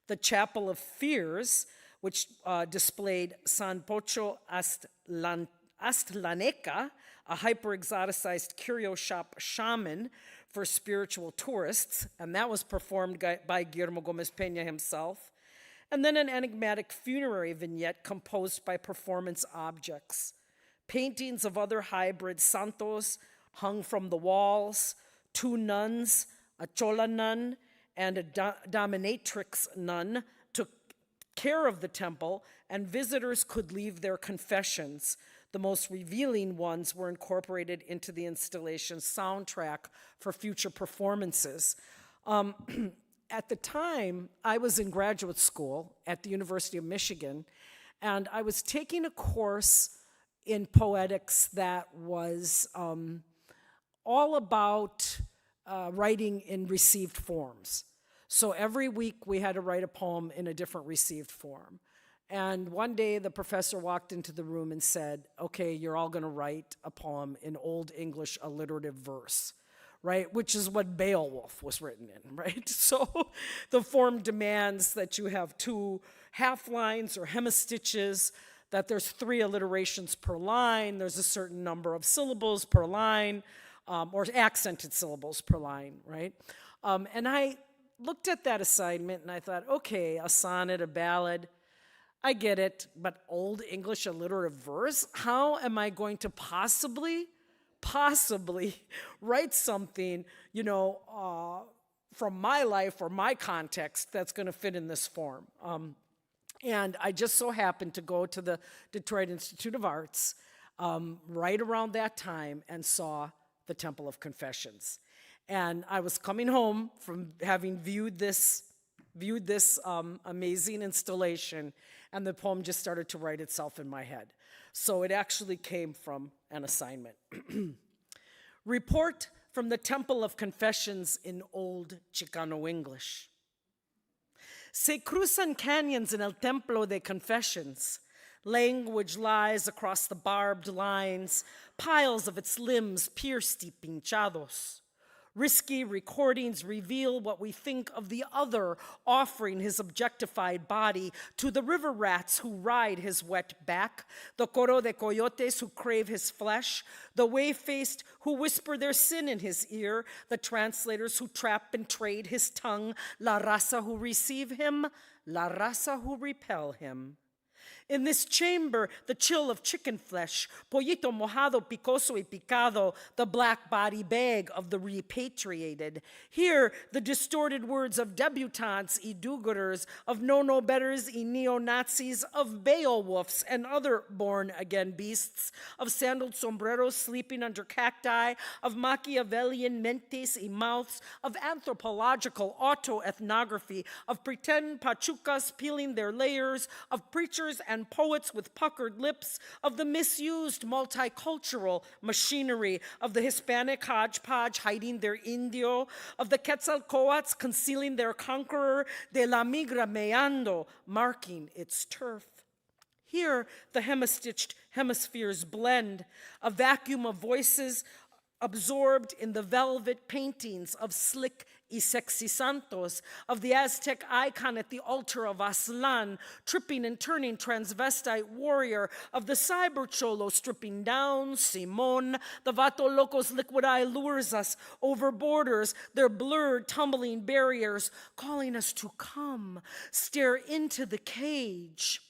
The Chapel of Fears, which displayed San Pocho Astlaneca, a hyper-exoticized curio shop shaman for spiritual tourists, and that was performed by Guillermo Gomez Peña himself. And then an enigmatic funerary vignette composed by performance objects. Paintings of other hybrid santos hung from the walls, 2 nuns, a chola nun, and a dominatrix nun took care of the temple, and visitors could leave their confessions. The most revealing ones were incorporated into the installation's soundtrack for future performances. At the time, I was in graduate school at the University of Michigan, and I was taking a course in poetics that was all about writing in received forms. So every week we had to write a poem in a different received form. And one day the professor walked into the room and said, okay, you're all going to write a poem in Old English alliterative verse, right? Which is what Beowulf was written in, right? So the form demands that you have 2 half lines or hemistitches, that there's 3 alliterations per line, there's a certain number of syllables per line, or accented syllables per line, right? And I looked at that assignment and I thought, okay, a sonnet, a ballad, I get it, but Old English alliterative verse? How am I going to possibly write something, from my life or my context that's going to fit in this form? And I just so happened to go to the Detroit Institute of Arts right around that time and saw the Temple of Confessions. And I was coming home from having viewed this amazing installation, and the poem just started to write itself in my head. So it actually came from an assignment. Report from the Temple of Confessions in Old Chicano English. Se cruzan canyons en el Templo de Confessions. Language lies across the barbed lines, piles of its limbs pierced y pinchados. Risky recordings reveal what we think of the other offering his objectified body to the river rats who ride his wet back, the coro de coyotes who crave his flesh, the whey-faced who whisper their sin in his ear, the translators who trap and trade his tongue, la raza who receive him, la raza who repel him. In this chamber, the chill of chicken flesh, pollito mojado, picoso y picado, the black body bag of the repatriated. Here, the distorted words of debutantes y do-gooders, of no-no-betters y neo-Nazis, of Beowulfs and other born-again beasts, of sandaled sombreros sleeping under cacti, of Machiavellian mentes y mouths, of anthropological autoethnography, of pretend pachucas peeling their layers, of preachers and poets with puckered lips, of the misused multicultural machinery, of the Hispanic hodgepodge hiding their indio, of the Quetzalcoatl's concealing their conqueror, de la migra meando marking its turf. Here, the hemistitched hemispheres blend, a vacuum of voices absorbed in the velvet paintings of slick y sexy santos, of the Aztec icon at the altar of Aslan, tripping and turning transvestite warrior, of the cyber cholo stripping down Simon, the vato locos liquid eye lures us over borders, their blurred tumbling barriers, calling us to come, stare into the cage.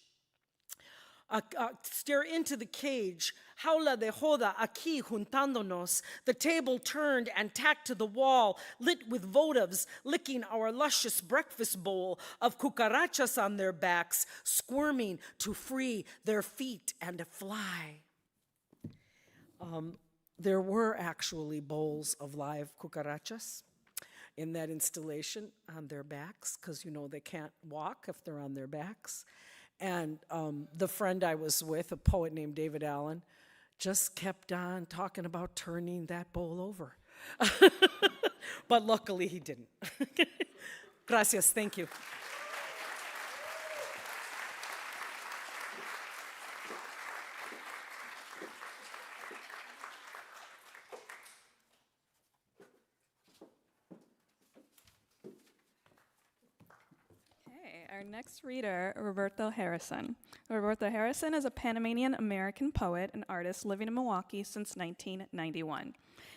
Stare into the cage, jaula de joda aquí juntándonos, the table turned and tacked to the wall, lit with votives, licking our luscious breakfast bowl of cucarachas on their backs, squirming to free their feet and fly. There were actually bowls of live cucarachas in that installation on their backs, because they can't walk if they're on their backs. And the friend I was with, a poet named David Allen, just kept on talking about turning that bowl over. But luckily he didn't. Gracias, thank you. Our next reader, Roberto Harrison. Roberto Harrison is a Panamanian American poet and artist living in Milwaukee since 1991.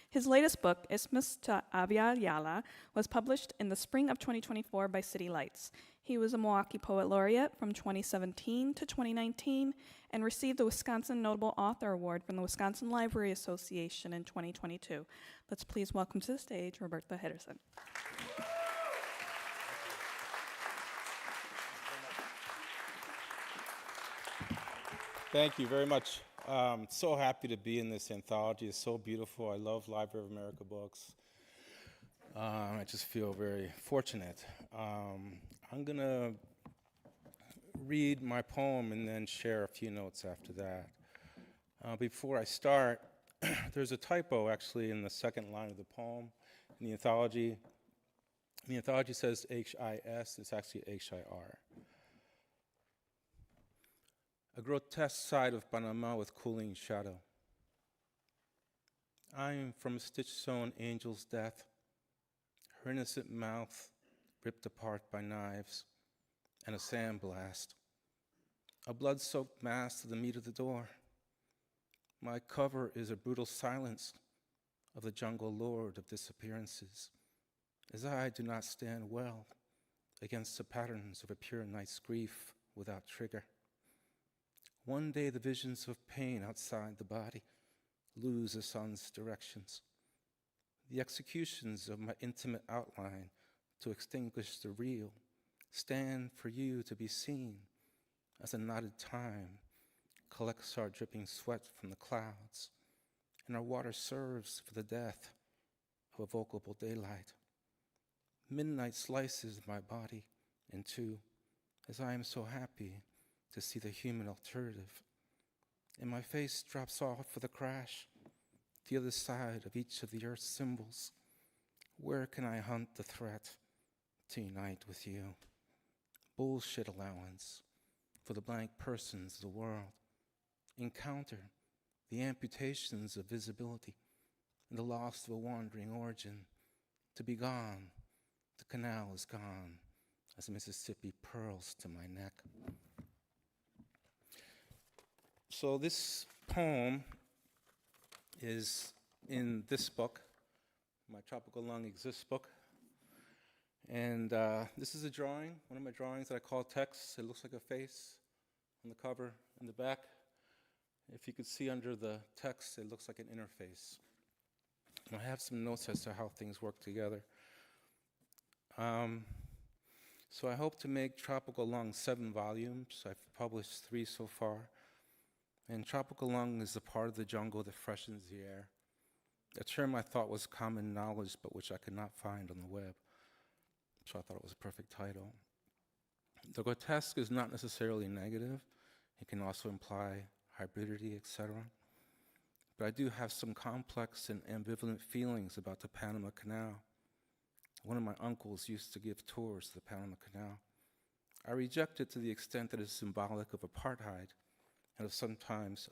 His latest book, Isthmus to Abya Yala, was published in the spring of 2024 by City Lights. He was a Milwaukee Poet Laureate from 2017 to 2019 and received the Wisconsin Notable Author Award from the Wisconsin Library Association in 2022. Let's please welcome to the stage Roberto Harrison. Thank you very much. So happy to be in this anthology. It's so beautiful. I love Library of America books. I just feel very fortunate. I'm going to read my poem and then share a few notes after that. Before I start, there's a typo actually in the second line of the poem in the anthology. The anthology says H-I-S, it's actually H-I-R. A grotesque side of Panama with cooling shadow. I'm from a stitch-sewn angel's death, her innocent mouth ripped apart by knives and a sandblast, a blood-soaked mass to the meat of the door. My cover is a brutal silence of the jungle lord of disappearances, as I do not stand well against the patterns of a pure night's grief without trigger. One day the visions of pain outside the body lose the sun's directions. The executions of my intimate outline to extinguish the real stand for you to be seen as a knotted time collects our dripping sweat from the clouds, and our water serves for the death of a vocable daylight. Midnight slices my body in two, as I am so happy to see the human alternative, and my face drops off with a crash, the other side of each of the earth's symbols. Where can I hunt the threat to unite with you? Bullshit allowance for the blank persons of the world. Encounter the amputations of visibility and the loss of a wandering origin. To be gone, the canal is gone as the Mississippi purls to my neck. So this poem is in this book, my Tropical Lung Exists book. And this is a drawing, one of my drawings that I call text. It looks like a face on the cover in the back. If you could see under the text, it looks like an interface. And I have some notes as to how things work together. So I hope to make Tropical Lung 7 volumes. I've published 3 so far. And Tropical Lung is the part of the jungle that freshens the air. A term I thought was common knowledge, but which I could not find on the web. So I thought it was a perfect title. The grotesque is not necessarily negative. It can also imply hybridity, etc. But I do have some complex and ambivalent feelings about the Panama Canal. One of my uncles used to give tours to the Panama Canal. I reject it to the extent that it's symbolic of apartheid and of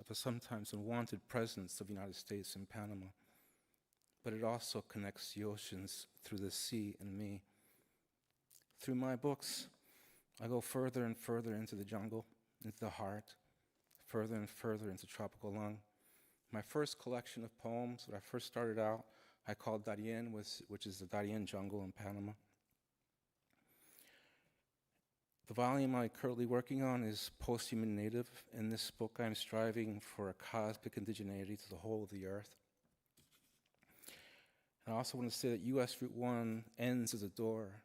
a sometimes unwanted presence of the United States in Panama. But it also connects the oceans through the sea and me. Through my books, I go further and further into the jungle, into the heart, further and further into Tropical Lung. My first collection of poems, when I first started out, I called Darien, which is the Darien jungle in Panama. The volume I'm currently working on is Post-Human Native. In this book, I'm striving for a cosmic indigeneity to the whole of the earth. And I also want to say that US Route 1 ends as a door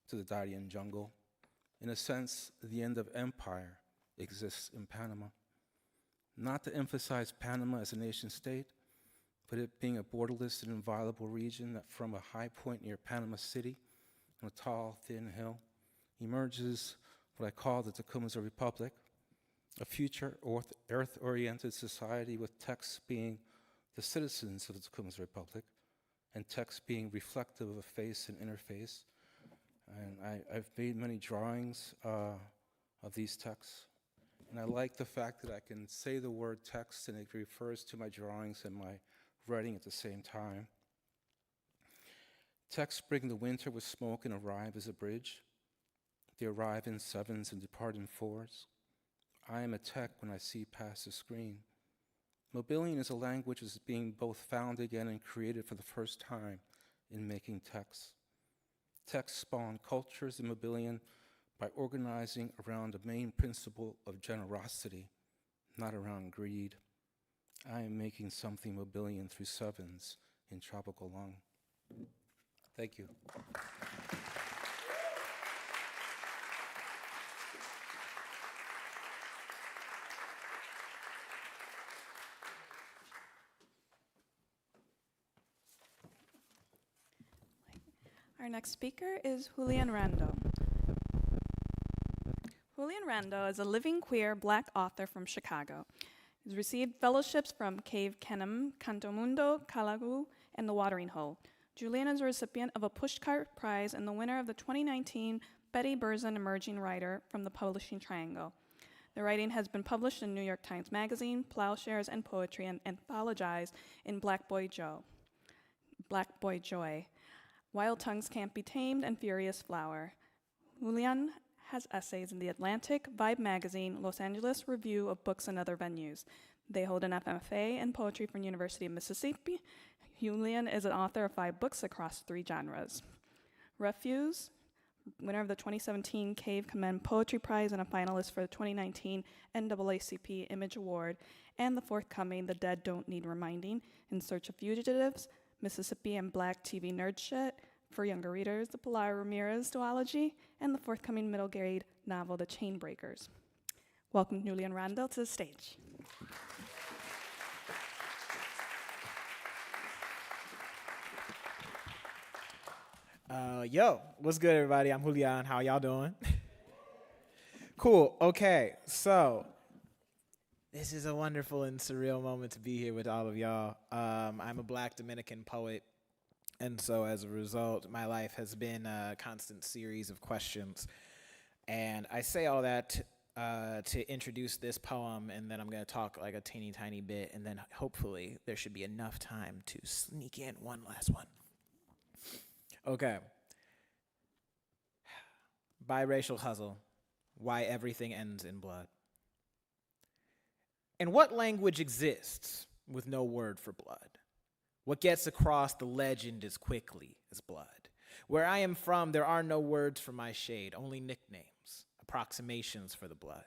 to the Darien jungle. In a sense, the end of empire exists in Panama. Not to emphasize Panama as a nation state, but it being a borderless and inviolable region that from a high point near Panama City, on a tall, thin hill, emerges what I call the Tecumseh Republic, a future earth-oriented society with texts being the citizens of the Tecumseh Republic, and text being reflective of a face and interface. And I've made many drawings of these texts. And I like the fact that I can say the word text and it refers to my drawings and my writing at the same time. Texts bring the winter with smoke and arrive as a bridge. They arrive in 7s and depart in 4s. I am a tech when I see past the screen. Mobilian is a language that is being both found again and created for the first time in making texts. Texts spawn cultures in Mobilian by organizing around a main principle of generosity, not around greed. I am making something Mobilian through 7s in Tropical Lung. Thank you. Our next speaker is Julian Randall. Julian Randall is a living queer Black author from Chicago. He's received fellowships from Cave Kenum, Canto Mundo, Calagu, and The Watering Hole. Julian is a recipient of a Pushcart Prize and the winner of the 2019 Betty Burzin Emerging Writer from the Publishing Triangle. The writing has been published in New York Times Magazine, Plowshares and Poetry, and anthologized in Black Boy Joy, Wild Tongues Can't Be Tamed, and Furious Flower. Julian has essays in The Atlantic, Vibe Magazine, Los Angeles Review of Books and Other Venues. They hold an FMFA in poetry from University of Mississippi. Julian is an author of 5 books across 3 genres. Refuse, winner of the 2017 Cave Commend Poetry Prize and a finalist for the 2019 NAACP Image Award, and the forthcoming The Dead Don't Need Reminding, In Search of Fugitives, Mississippi and Black TV Nerd Shit, for younger readers, the Pilar Ramirez duology, and the forthcoming middle grade novel, The Chainbreakers. Welcome Julian Randall to the stage. Yo, what's good, everybody? I'm Julian. How y'all doing? Cool. Okay, so this is a wonderful and surreal moment to be here with all of y'all. I'm a Black Dominican poet, and so as a result, my life has been a constant series of questions. And I say all that to introduce this poem, and then I'm going to talk like a teeny tiny bit, and then hopefully there should be enough time to sneak in one last one. Okay. Biracial hustle, why everything ends in blood. And what language exists with no word for blood? What gets across the legend as quickly as blood? Where I am from, there are no words for my shade, only nicknames, approximations for the blood.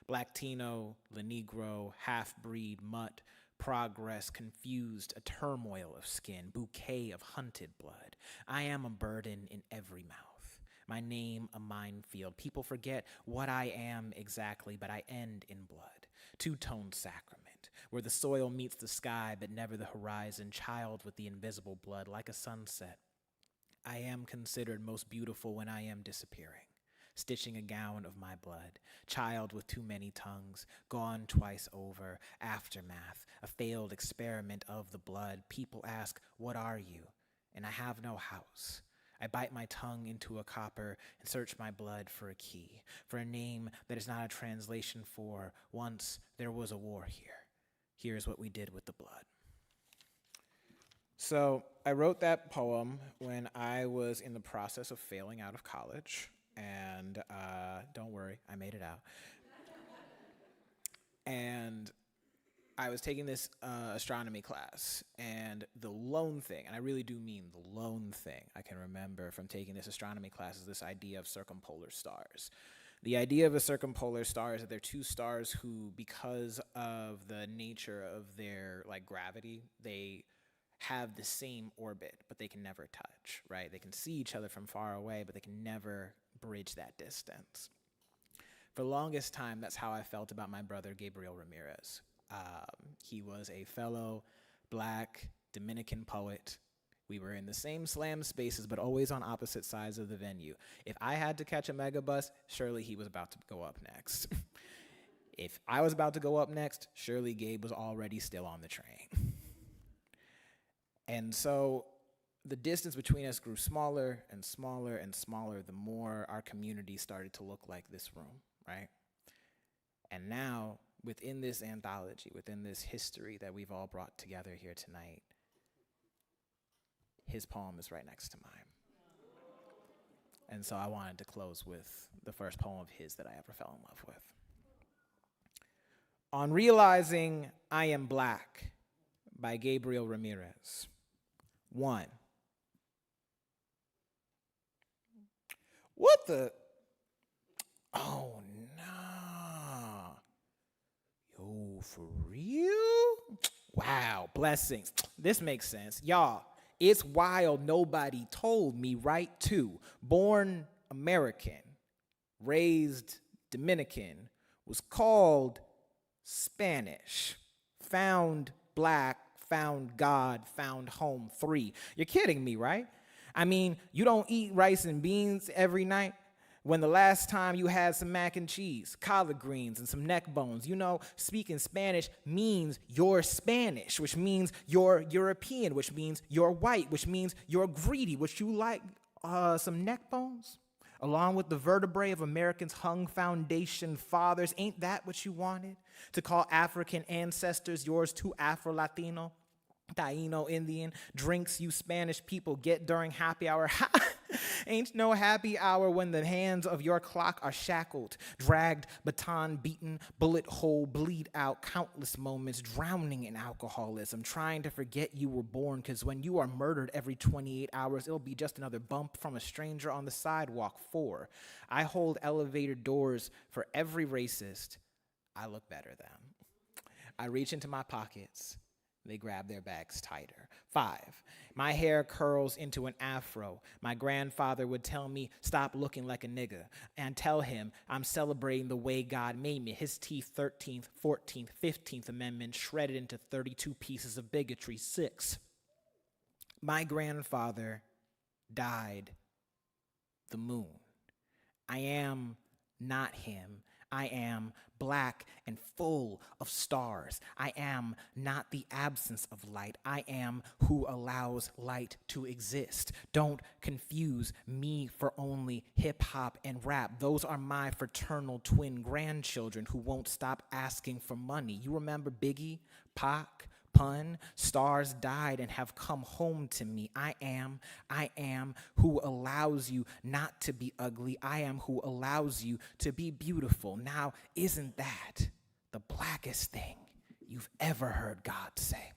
Blacktino, La Negro, half-breed, mutt, progress, confused, a turmoil of skin, bouquet of hunted blood. I am a burden in every mouth. My name a minefield. People forget what I am exactly, but I end in blood. Two-tone sacrament, where the soil meets the sky, but never the horizon, child with the invisible blood, like a sunset. I am considered most beautiful when I am disappearing, stitching a gown of my blood, child with too many tongues, gone twice over, aftermath, a failed experiment of the blood. People ask, what are you? And I have no house. I bite my tongue into a copper and search my blood for a key, for a name that is not a translation for once there was a war here. Here's what we did with the blood. So I wrote that poem when I was in the process of failing out of college, and don't worry, I made it out. And I was taking this astronomy class, and the lone thing, and I really do mean the lone thing I can remember from taking this astronomy class is this idea of circumpolar stars. The idea of a circumpolar star is that they're 2 stars who, because of the nature of their gravity, they have the same orbit, but they can never touch, right? They can see each other from far away, but they can never bridge that distance. For the longest time, that's how I felt about my brother, Gabriel Ramirez. He was a fellow Black Dominican poet. We were in the same slam spaces, but always on opposite sides of the venue. If I had to catch a megabus, surely he was about to go up next. If I was about to go up next, surely Gabe was already still on the train. And so the distance between us grew smaller and smaller and smaller the more our community started to look like this room, right? And now, within this anthology, within this history that we've all brought together here tonight, his poem is right next to mine. And so I wanted to close with the first poem of his that I ever fell in love with. On Realizing I Am Black by Gabriel Ramirez. 1. What the? Oh, nah. Yo, for real? Wow, blessings. This makes sense. Y'all, it's wild nobody told me right too. Born American, raised Dominican, was called Spanish, found Black, found God, found home 3. You're kidding me, right? I mean, you don't eat rice and beans every night, When the last time you had some mac and cheese, collard greens, and some neck bones. You know, speaking Spanish means you're Spanish, which means you're European, which means you're white, which means you're greedy, which you like some neck bones? Along with the vertebrae of Americans' hung foundation fathers, ain't that what you wanted? To call African ancestors yours too Afro-Latino? Taino, Indian, drinks you Spanish people get during happy hour. Ain't no happy hour when the hands of your clock are shackled, dragged, baton beaten, bullet hole, bleed out, countless moments, drowning in alcoholism, trying to forget you were born, because when you are murdered every 28 hours, it'll be just another bump from a stranger on the sidewalk. I hold elevator doors for every racist I look better than. I reach into my pockets. They grab their bags tighter. 5, my hair curls into an afro. My grandfather would tell me, stop looking like a nigga, and tell him I'm celebrating the way God made me. His teeth, 13th, 14th, 15th Amendment, shredded into 32 pieces of bigotry. 6, my grandfather died the moon. I am not him. I am black and full of stars. I am not the absence of light. I am who allows light to exist. Don't confuse me for only hip hop and rap. Those are my fraternal twin grandchildren who won't stop asking for money. You remember Biggie, Pac, Pun? Stars died and have come home to me. I am who allows you not to be ugly. I am who allows you to be beautiful. Now, isn't that the blackest thing you've ever heard God say?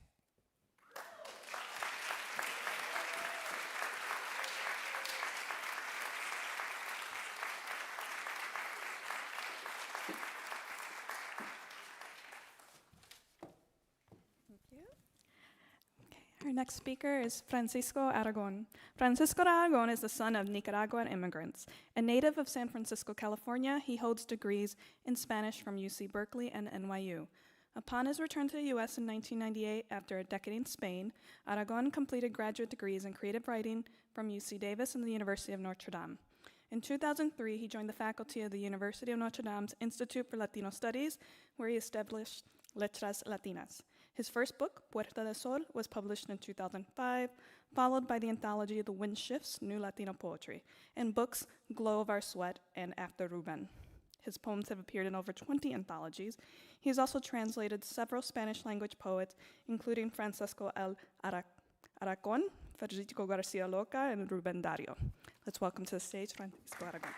Our next speaker is Francisco Aragon. Francisco Aragon is the son of Nicaraguan immigrants. A native of San Francisco, California, he holds degrees in Spanish from UC Berkeley and NYU. Upon his return to the U.S. in 1998, after a decade in Spain, Aragon completed graduate degrees in creative writing from UC Davis and the University of Notre Dame. In 2003, he joined the faculty of the University of Notre Dame's Institute for Latino Studies, where he established Letras Latinas. His first book, Puerta del Sol, was published in 2005, followed by the anthology The Wind Shifts, New Latino Poetry, and books Glow of Our Sweat and After Ruben. His poems have appeared in over 20 anthologies. He has also translated several Spanish-language poets, including Francisco L. Aragon, Federico Garcia Lorca, and Ruben Dario. Let's welcome to the stage Francisco Aragon.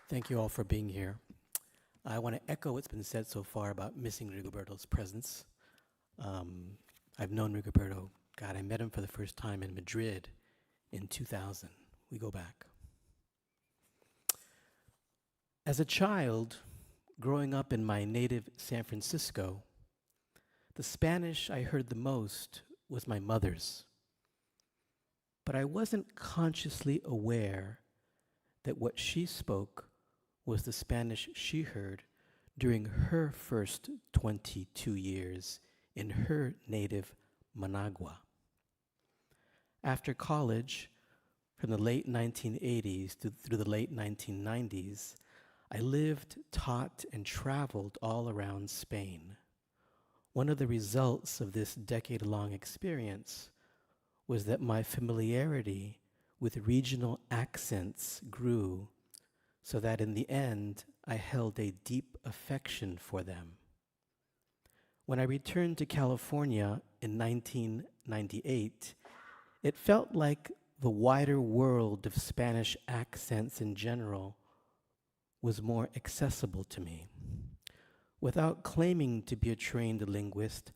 Thank you all for being here. I want to echo what's been said so far about missing Rigoberto's presence. I've known Rigoberto. God, I met him for the first time in Madrid in 2000. We go back. As a child, growing up in my native San Francisco, the Spanish I heard the most was my mother's. But I wasn't consciously aware that what she spoke was the Spanish she heard during her first 22 years in her native Managua. After college, from the late 1980s through the late 1990s, I lived, taught, and traveled all around Spain. One of the results of this decade-long experience was that my familiarity with regional accents grew, so that in the end, I held a deep affection for them. When I returned to California in 1998, it felt like the wider world of Spanish accents in general was more accessible to me. Without claiming to be a trained linguist,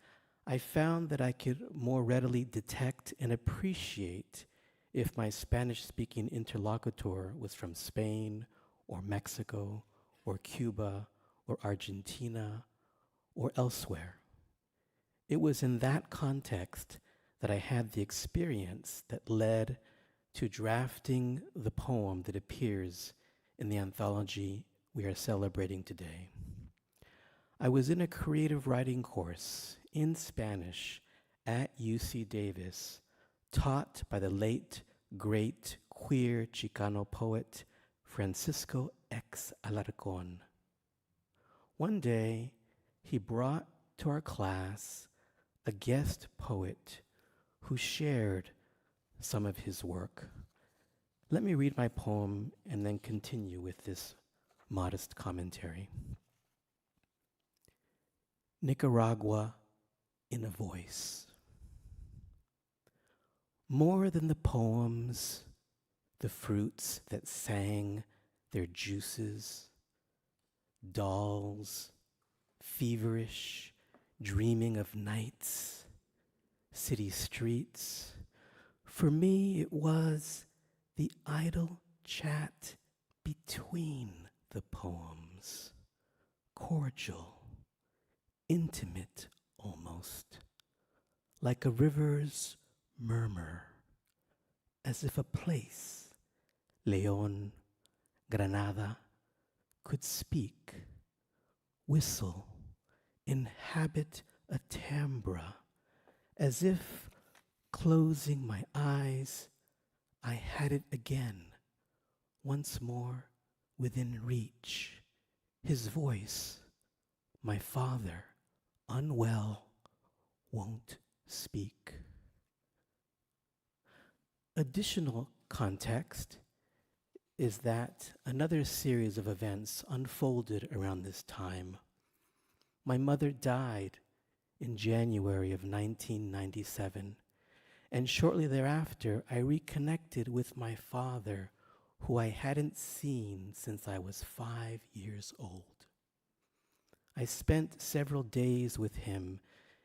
I found that I could more readily detect and appreciate if my Spanish-speaking interlocutor was from Spain or Mexico or Cuba or Argentina or elsewhere. It was in that context that I had the experience that led to drafting the poem that appears in the anthology we are celebrating today. I was in a creative writing course in Spanish at UC Davis, taught by the late, great, queer Chicano poet Francisco X. Alarcón. One day, he brought to our class a guest poet who shared some of his work. Let me read my poem and then continue with this modest commentary. Nicaragua in a voice. More than the poems, the fruits that sang their juices, dolls, feverish, dreaming of nights, city streets. For me, it was the idle chat between the poems, cordial, intimate almost, like a river's murmur, as if a place, León, Granada, could speak, whistle, inhabit a timbre, as if, closing my eyes, I had it again, once more within reach, his voice, my father, unwell, won't speak. Additional context is that another series of events unfolded around this time. My mother died in January of 1997, and shortly thereafter, I reconnected with my father, who I hadn't seen since I was 5 years old. I spent several days with him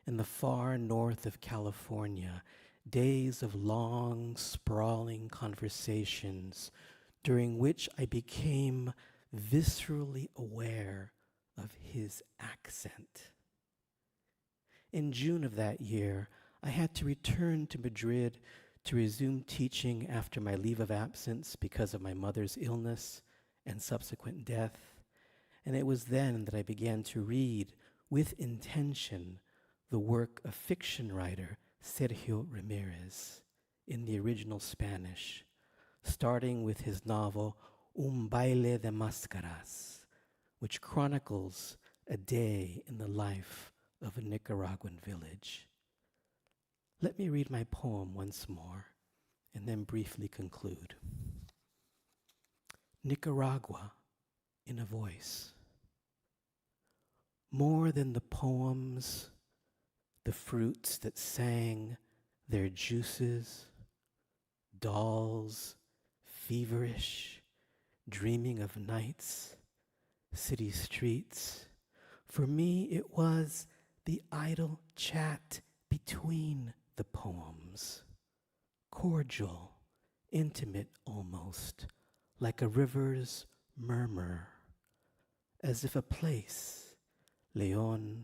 in the far north of California, days of long, sprawling conversations during which I became viscerally aware of his accent. In June of that year, I had to return to Madrid to resume teaching after my leave of absence because of my mother's illness and subsequent death. And it was then that I began to read with intention the work of fiction writer Sergio Ramirez in the original Spanish, starting with his novel Un baile de máscaras, which chronicles a day in the life of a Nicaraguan village. Let me read my poem once more and then briefly conclude. Nicaragua in a voice. More than the poems, the fruits that sang their juices, dolls, feverish, dreaming of nights, city streets. For me, it was the idle chat between the poems, cordial, intimate almost, like a river's murmur, as if a place, León,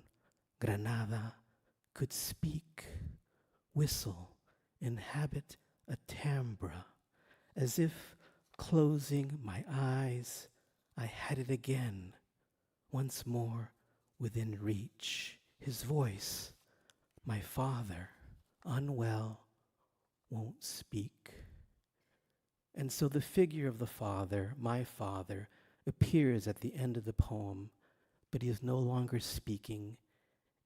Granada, could speak, whistle, inhabit a timbre, as if, closing my eyes, I had it again, once more within reach, his voice, my father, unwell, won't speak. And so the figure of the father, my father, appears at the end of the poem, but he is no longer speaking,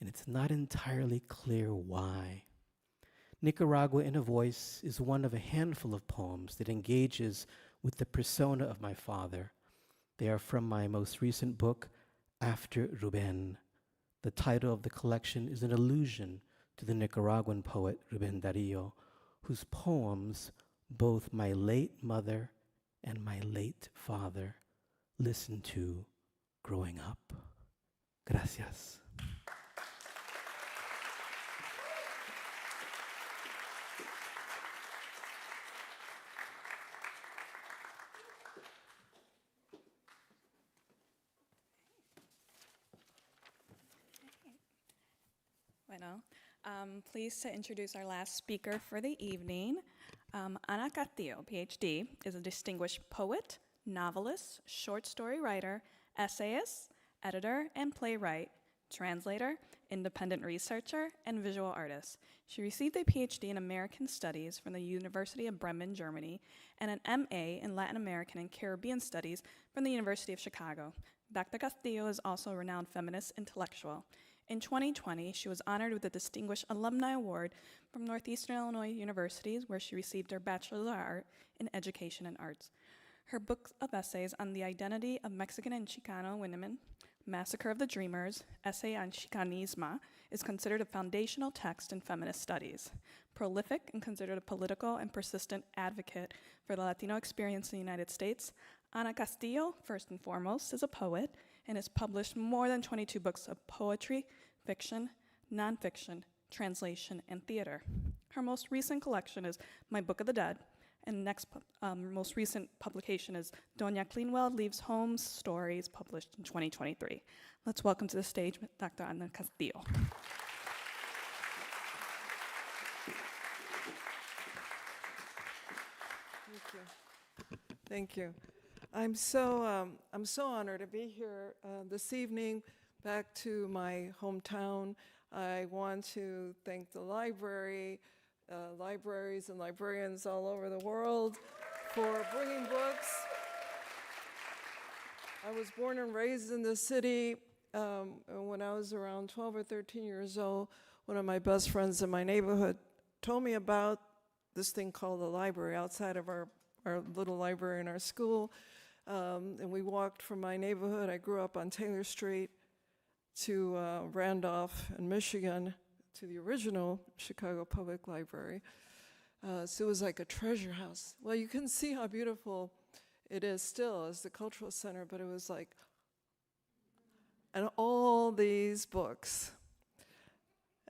and it's not entirely clear why. Nicaragua in a Voice is one of a handful of poems that engages with the persona of my father. They are from my most recent book, After Rubén. The title of the collection is an allusion to the Nicaraguan poet Rubén Darío, whose poems both my late mother and my late father listened to growing up. Gracias. Bueno, pleased to introduce our last speaker for the evening. Ana Castillo, PhD, is a distinguished poet, novelist, short story writer, essayist, editor, and playwright, translator, independent researcher, and visual artist. She received a PhD in American Studies from the University of Bremen, Germany, and an MA in Latin American and Caribbean Studies from the University of Chicago. Dr. Castillo is also a renowned feminist intellectual. In 2020, she was honored with the Distinguished Alumni Award from Northeastern Illinois University, where she received her Bachelor of Art in Education and Arts. Her book of essays on the identity of Mexican and Chicano women, Massacre of the Dreamers, Essay on Chicanismo, is considered a foundational text in feminist studies. Prolific and considered a political and persistent advocate for the Latino experience in the United States, Ana Castillo, first and foremost, is a poet and has published more than 22 books of poetry, fiction, nonfiction, translation, and theater. Her most recent collection is My Book of the Dead, and next most recent publication is Doña Cleanwell Leaves Home Stories, published in 2023. Let's welcome to the stage Dr. Ana Castillo. Thank you. I'm so honored to be here this evening, back to my hometown. I want to thank the library, libraries and librarians all over the world for bringing books. I was born and raised in this city. When I was around 12 or 13 years old, one of my best friends in my neighborhood told me about this thing called the library outside of our little library in our school. And we walked from my neighborhood. I grew up on Taylor Street to Randolph in Michigan, to the original Chicago Public Library. So it was like a treasure house. Well, you can see how beautiful it is still as the cultural center, but it was like, and all these books.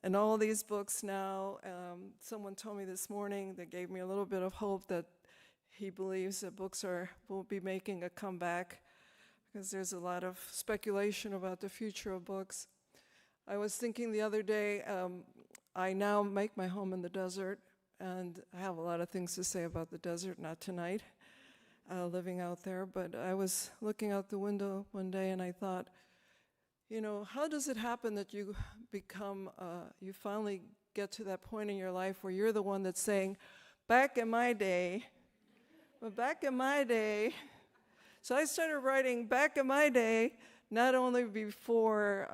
And all these books now, someone told me this morning that gave me a little bit of hope that he believes that books will be making a comeback, because there's a lot of speculation about the future of books. I was thinking the other day, I now make my home in the desert, and I have a lot of things to say about the desert, not tonight, living out there, but I was looking out the window one day and I thought, you know, how does it happen that you you finally get to that point in your life where you're the one that's saying, back in my day, so I started writing back in my day, not only before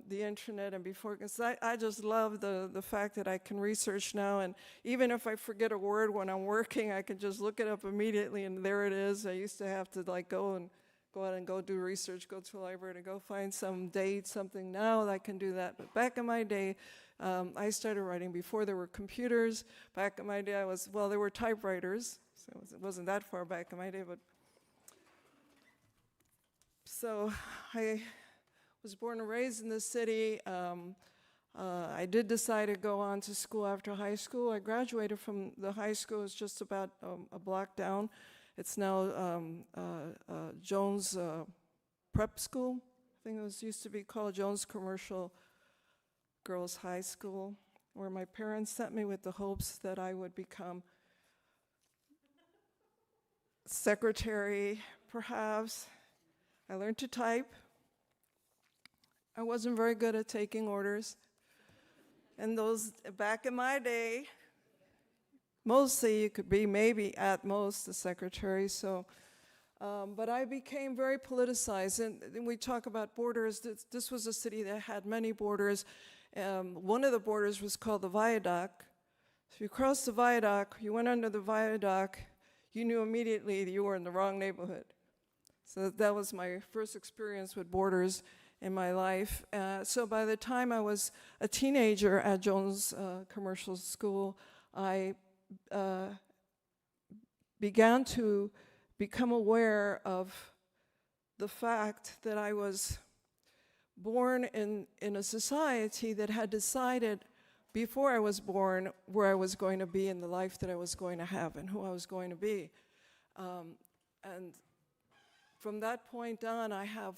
the internet and before, because I just love the fact that I can research now, and even if I forget a word when I'm working, I can just look it up immediately, and there it is. I used to have to like go out and go do research, go to a library to go find some date, something. Now I can do that, but back in my day, I started writing before there were computers. Back in my day, there were typewriters, so it wasn't that far back in my day, but so I was born and raised in this city. I did decide to go on to school after high school. I graduated from the high school. It's just about a block down. It's now Jones Prep School. I think it used to be called Jones Commercial Girls High School, where my parents sent me with the hopes that I would become secretary, perhaps. I learned to type. I wasn't very good at taking orders. And those, back in my day, mostly you could be maybe at most the secretary, so, but I became very politicized. And we talk about borders. This was a city that had many borders. One of the borders was called the viaduct. So you crossed the viaduct, you went under the viaduct, you knew immediately that you were in the wrong neighborhood. So that was my first experience with borders in my life. So by the time I was a teenager at Jones Commercial School, I began to become aware of the fact that I was born in a society that had decided before I was born where I was going to be in the life that I was going to have and who I was going to be. And from that point on, I have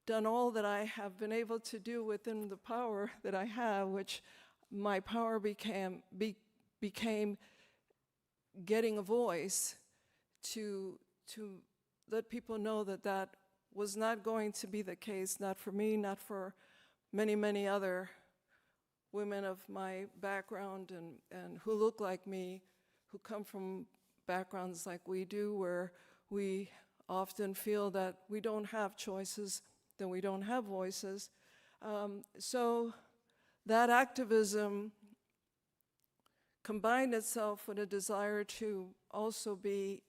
done all that I have been able to do within the power that I have, which my power became getting a voice to let people know that that was not going to be the case, not for me, not for many, many other women of my background and who look like me, who come from backgrounds like we do, where we often feel that we don't have choices, then we don't have voices. So that activism combined itself with a desire to also be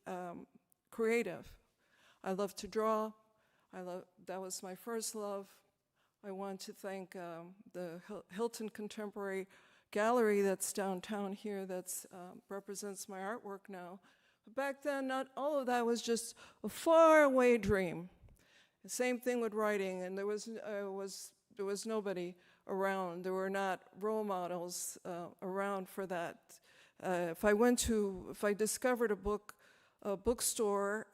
creative. I love to draw. That was my first love. I want to thank the Hilton Contemporary Gallery that's downtown here that represents my artwork now. But back then, not all of that was just a faraway dream. The same thing with writing, and there was nobody around. There were not role models around for that. If I discovered a bookstore,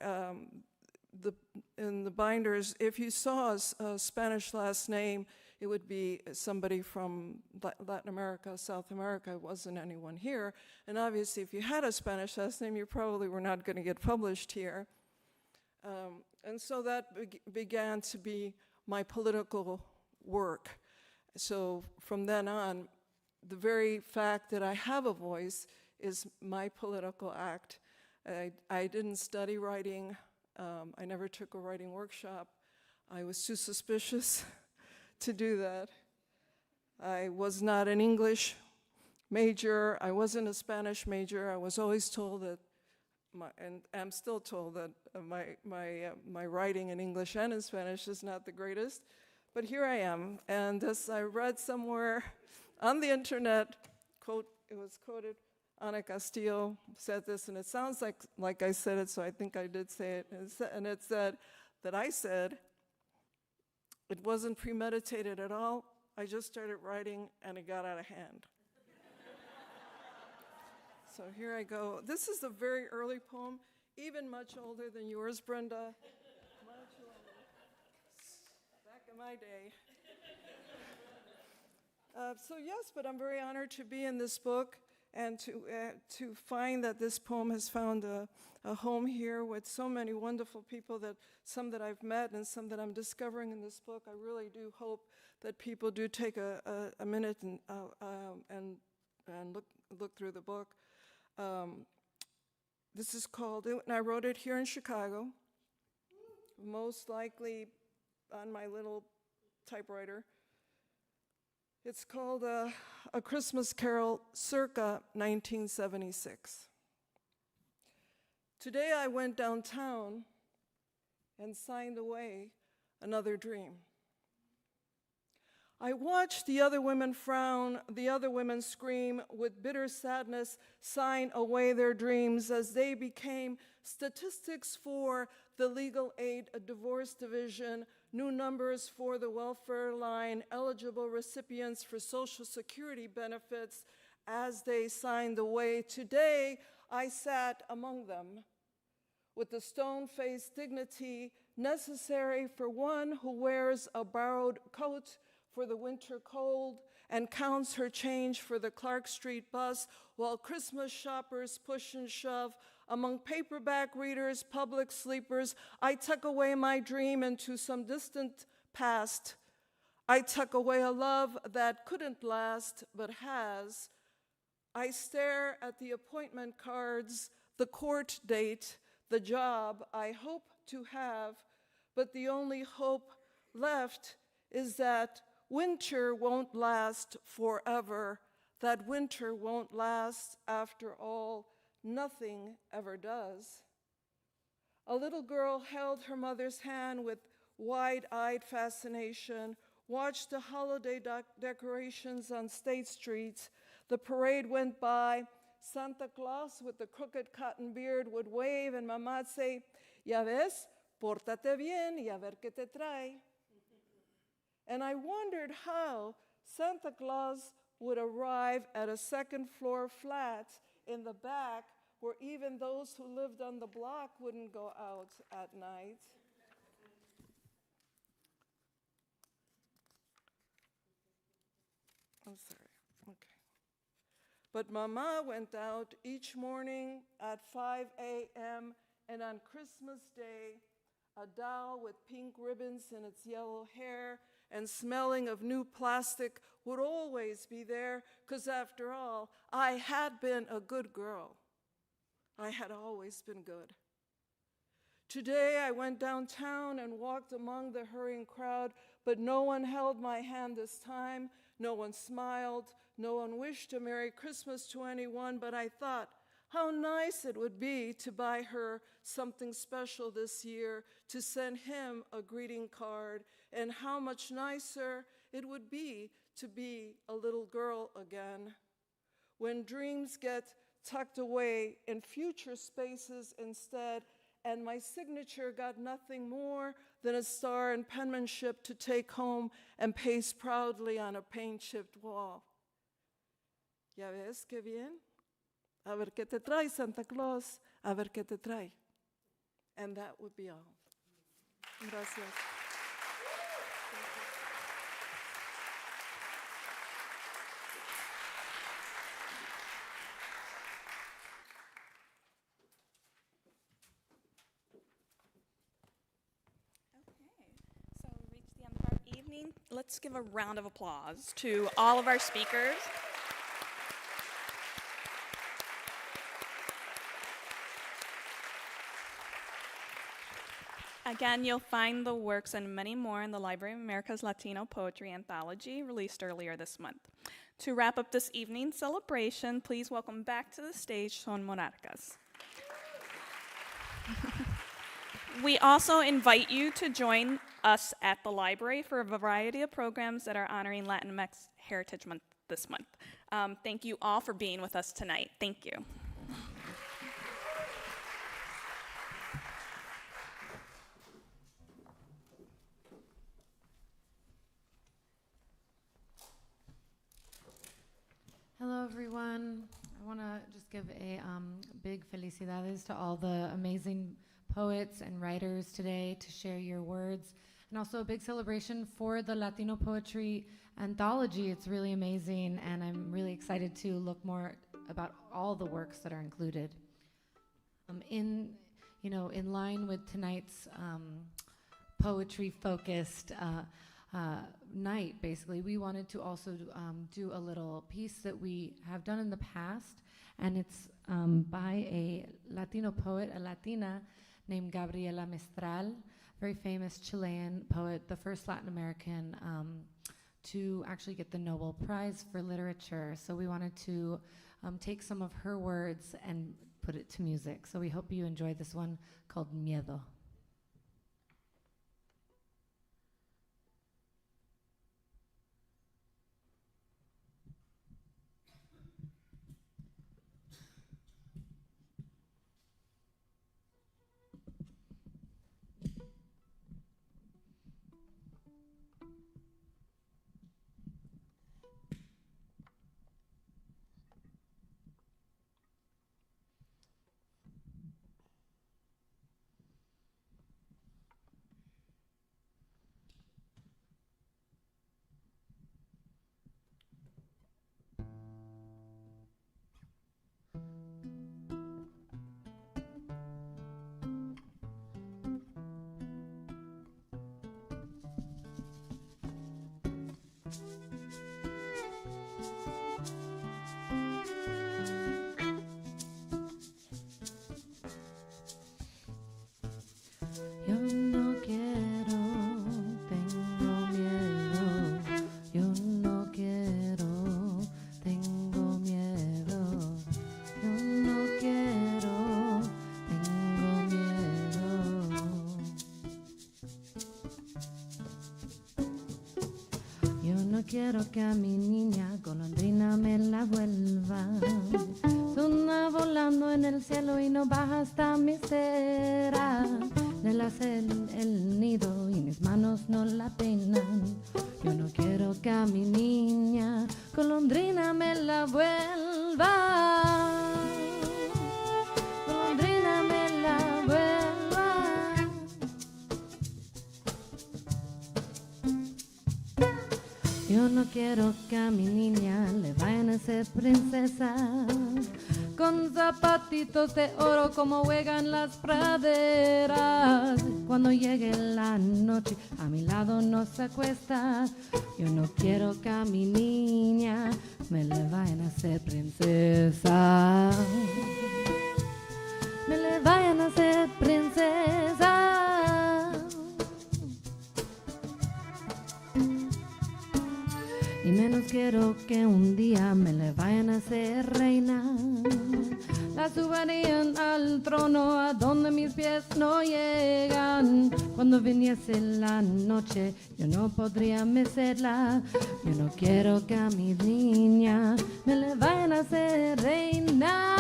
in the binders, if you saw a Spanish last name, it would be somebody from Latin America, South America. It wasn't anyone here. And obviously, if you had a Spanish last name, you probably were not going to get published here. And so that began to be my political work. So from then on, the very fact that I have a voice is my political act. I didn't study writing. I never took a writing workshop. I was too suspicious to do that. I was not an English major. I wasn't a Spanish major. I was always told that, and I'm still told that my writing in English and in Spanish is not the greatest. But here I am, and as I read somewhere on the internet, it was quoted, Ana Castillo said this, and it sounds like I said it, so I think I did say it. And it said that I said, it wasn't premeditated at all. I just started writing, and it got out of hand. So here I go. This is a very early poem, even much older than yours, Brenda. Much older. Back in my day. So yes, but I'm very honored to be in this book, and to find that this poem has found a home here with so many wonderful people, some that I've met and some that I'm discovering in this book. I really do hope that people do take a minute and look through the book. This is called, and I wrote it here in Chicago, most likely on my little typewriter. It's called A Christmas Carol, circa 1976. Today I went downtown and signed away another dream. I watched the other women frown, the other women scream, with bitter sadness sign away their dreams as they became statistics for the legal aid divorce division, new numbers for the welfare line, eligible recipients for Social Security benefits as they signed away. Today, I sat among them with the stone-faced dignity necessary for one who wears a borrowed coat for the winter cold and counts her change for the Clark Street bus while Christmas shoppers push and shove. Among paperback readers, public sleepers, I tuck away my dream into some distant past. I tuck away a love that couldn't last but has. I stare at the appointment cards, the court date, the job I hope to have, but the only hope left is that winter won't last forever, that winter won't last after all. Nothing ever does. A little girl held her mother's hand with wide-eyed fascination, watched the holiday decorations on state streets. The parade went by. Santa Claus with the crooked cotton beard would wave, and Mama'd say, "Ya ves, pórtate bien y a ver qué te trae." And I wondered how Santa Claus would arrive at a second-floor flat in the back where even those who lived on the block wouldn't go out at night. I'm sorry, okay. But Mama went out each morning at 5 a.m. and on Christmas Day, a doll with pink ribbons in its yellow hair and smelling of new plastic would always be there, 'cause after all, I had been a good girl. I had always been good. Today I went downtown and walked among the hurrying crowd, but no one held my hand this time. No one smiled. No one wished a Merry Christmas to anyone, but I thought how nice it would be to buy her something special this year, to send him a greeting card, and how much nicer it would be to be a little girl again. When dreams get tucked away in future spaces instead, and my signature got nothing more than a star and penmanship to take home and paste proudly on a paint-chipped wall. ¿Ya ves qué bien? A ver qué te trae, Santa Claus, a ver qué te trae. And that would be all. Gracias. So we reached the end of our evening. Let's give a round of applause to all of our speakers. Again, you'll find the works and many more in the Library of America's Latino Poetry Anthology, released earlier this month. To wrap up this evening's celebration, please welcome back to the stage Son Monarcas. We also invite you to join us at the library for a variety of programs that are honoring Latinx Heritage Month this month. Thank you all for being with us tonight. Thank you. Hello, everyone. I want to just give a big felicidades to all the amazing poets and writers today to share your words, and also a big celebration for the Latino Poetry Anthology. It's really amazing, and I'm really excited to look more about all the works that are included. In line with tonight's poetry-focused night, basically, we wanted to also do a little piece that we have done in the past, and it's by a Latino poet, a Latina named Gabriela Mistral, very famous Chilean poet, the first Latin American to actually get the Nobel Prize for Literature. So we wanted to take some of her words and put it to music. So we hope you enjoy this one called Miedo. Yo no quiero, tengo miedo. Yo no quiero, tengo miedo. Yo no quiero, tengo miedo. Yo no quiero que a mi niña golondrina me la vuelvan. Una volando en el cielo y no baja hasta mi cera. Él hace el nido y mis manos no la peinan. Yo no quiero que a mi niña golondrina me la vuelva. Golondrina me la vuelva. Yo Yo no quiero que a mi niña le vayan a hacer princesa con zapatitos de oro como juegan las praderas. Cuando llegue la noche a mi lado no se acuesta. Yo no quiero que a mi niña me le vayan a hacer princesa. Me le vayan a hacer princesa. Y menos quiero que un día me le vayan a hacer reina. La subirían al trono a donde mis pies no llegan. Cuando viniese la noche yo no podría mecerla. Yo no quiero que a mi niña me le vayan a hacer reina.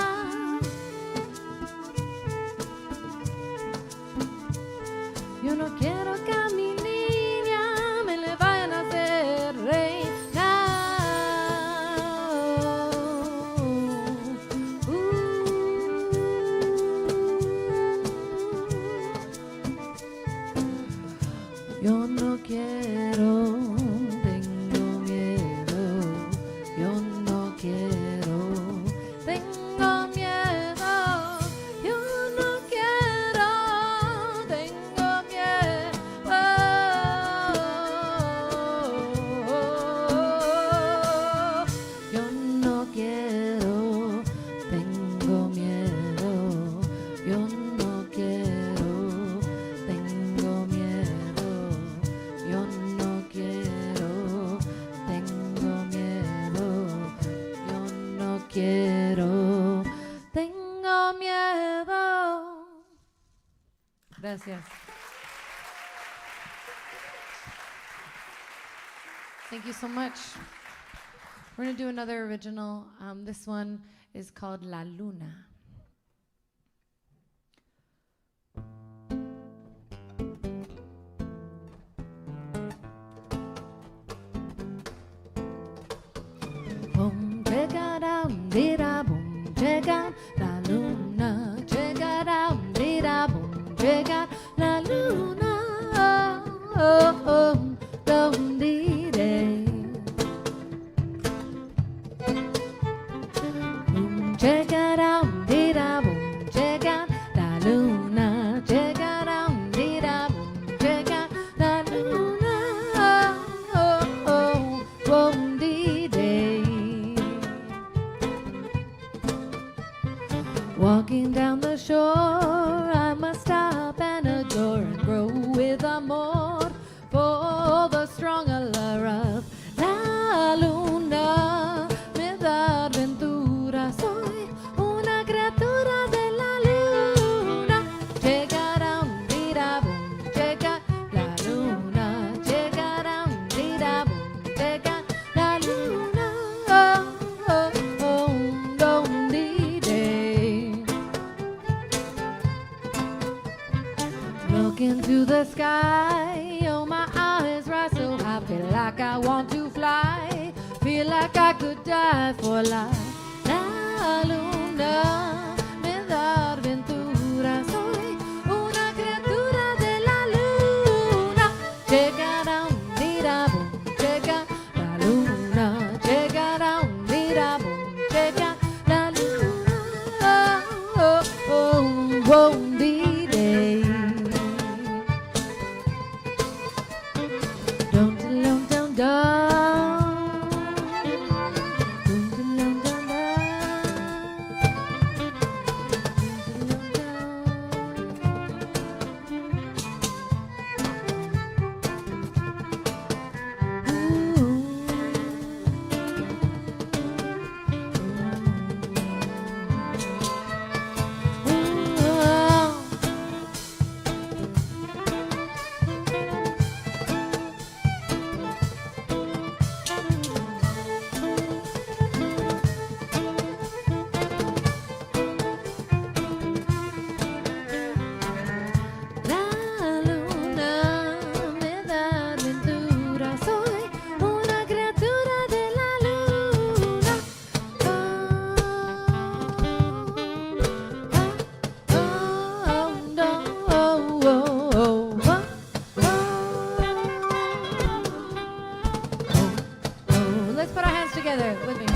Yo no quiero que a mi niña me le vayan a hacer reina. Yo no quiero, tengo miedo. Yo no quiero, tengo miedo. Yo no quiero, tengo miedo. Yo no quiero, tengo miedo. Yo no quiero, tengo miedo. Yo no quiero, tengo miedo. Yo no quiero, tengo miedo. Gracias. Thank you so much. We're going to do another original. This one is called La Luna. Boom, checa down, dida, boom, checa la luna, checa down, dida, boom, checa la luna, oh, oh, down, dida. Boom, checa down, dida, boom, checa la luna, checa down, dida, boom, checa la luna, oh, oh, boom, dida. Walking down the shore, I must stop and adore and grow with amor for the strong allure of la luna. Me da aventura, soy una criatura de la luna. Checa down, dida, boom, checa la luna. Checa down, dida, boom, checa la luna. Oh, oh, oh, don't dida. Look into the sky, oh my eyes rise so high, feel like I want to fly, feel like I could die for life. La luna me da aventura, soy una criatura de la luna. Checa down, dida, boom, checa la luna. Checa down, dida, boom, checa la luna. Oh, oh, oh, oh, dida. Don't alone down down. Don't alone down down. hands together with me.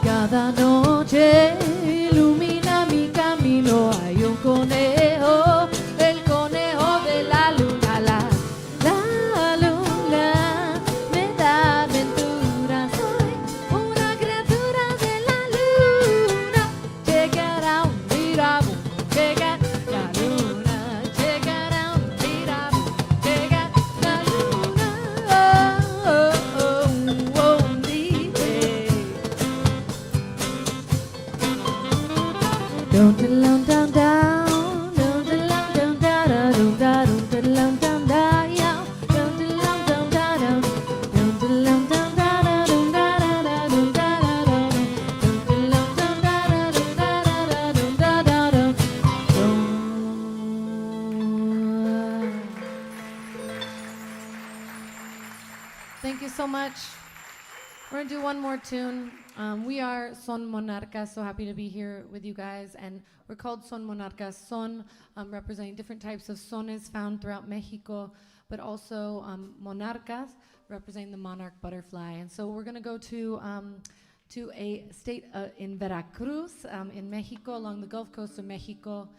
Cada noche ilumina mi camino, hay un conejo, el conejo de la luna, la luna me da aventura, soy una criatura de la luna, llegará un día, llega la luna, llegará un día, llega la luna, un día. Don't down down down, don't down down down down, don't down down down, yeah, don't down down down, don't down down down, don't down down down. Thank you so much. We're gonna do one more tune. We are Son Monarcas, so happy to be here with you guys. And we're called Son Monarcas. Son representing different types of sones found throughout Mexico, but also monarcas representing the monarch butterfly. And so we're gonna go to a state in Veracruz, in Mexico, along the Gulf Coast of Mexico.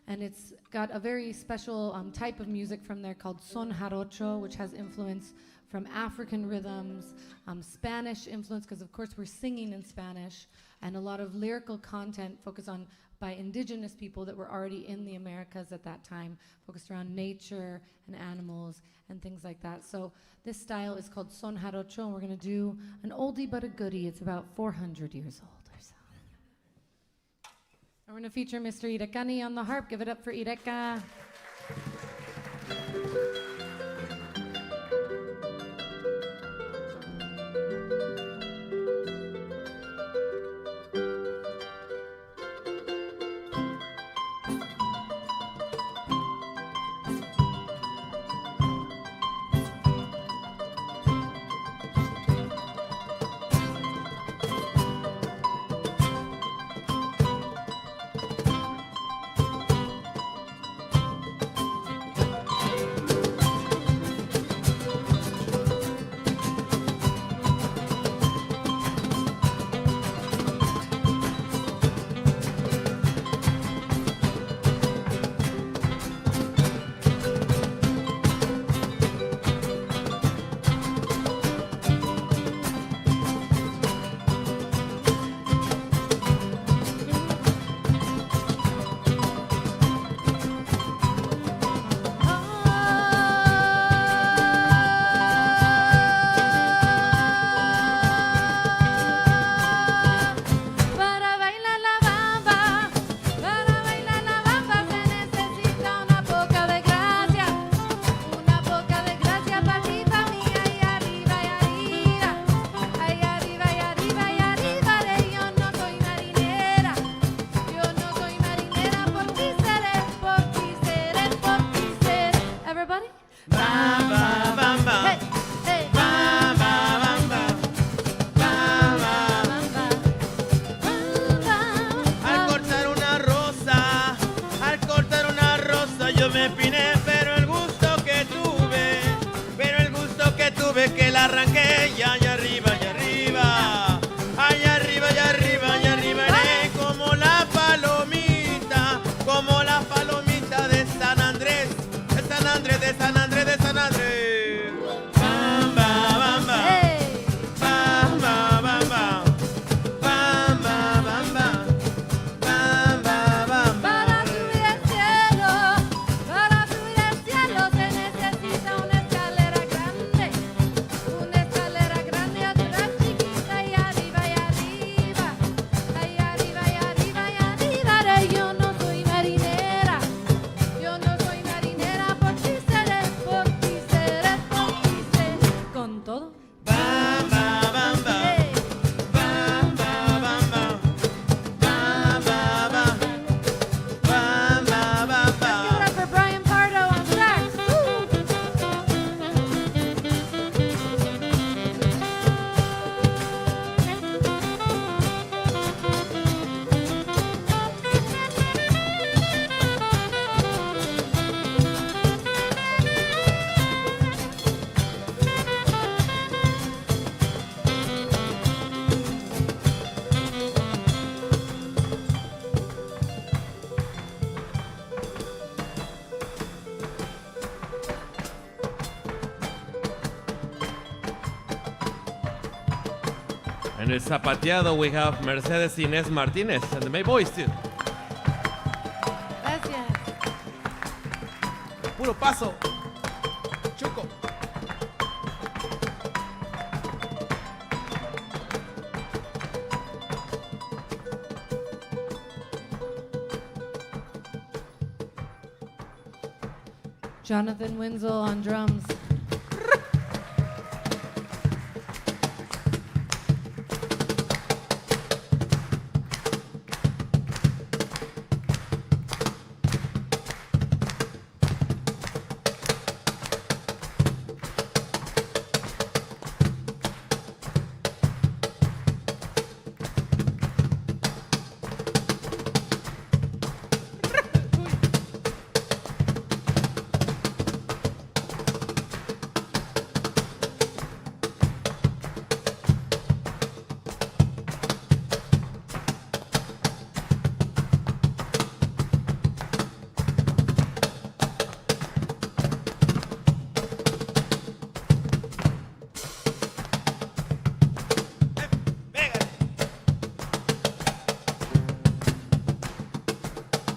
And it's got a very special type of music from there called son jarocho, which has influence from African rhythms, Spanish influence, because of course we're singing in Spanish, and a lot of lyrical content focused on by indigenous people that were already in the Americas at that time, focused around nature and animals and things like that. So this style is called son jarocho, and we're gonna do an oldie but a goodie. It's about 400 years old or so. And we're gonna feature Mr. Irekani on the harp. Give it up for Ireka. En el zapateado, we have Mercedes Inés Martinez and the May Boys too. Gracias. Puro paso. Chuco. Jonathan Wenzel on drums.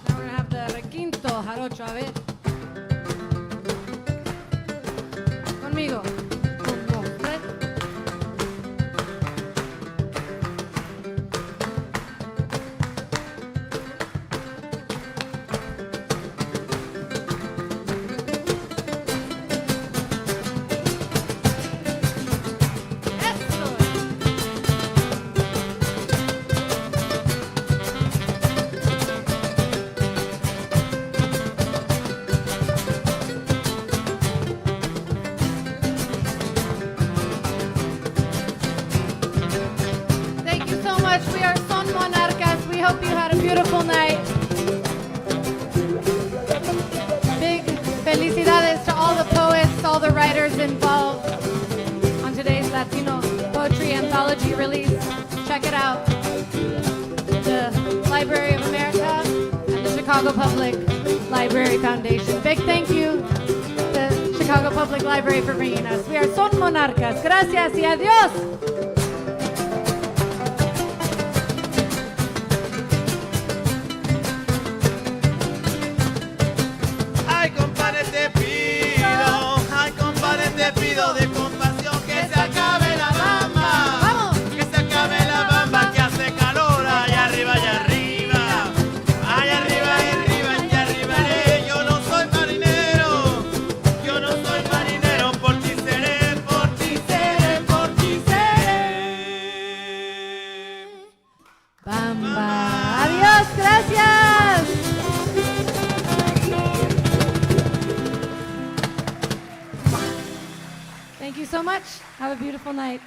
Now we're gonna have the requinto jarocho, a ver. Conmigo. Un, dos, tres. Eso. Thank you so much. We are Son Monarcas. We hope you had a beautiful night. Big felicidades to all the poets, all the writers involved on today's Latino Poetry Anthology release. Check it out. The Library of America and the Chicago Public Library Foundation. Big thank you to Chicago Public Library for bringing us. We are Son Monarcas. Gracias y adiós. Ay, compadre, te pido de compasión que se acabe la bamba. Vamos. Que se acabe la bamba que hace calor allá arriba, allá arriba. Allá arriba, allá arriba, allá arriba. Yo no soy marinero, yo no soy marinero. Por ti seré, por ti seré, por ti seré. Bamba. Adiós, gracias. Thank you so much. Have a beautiful night.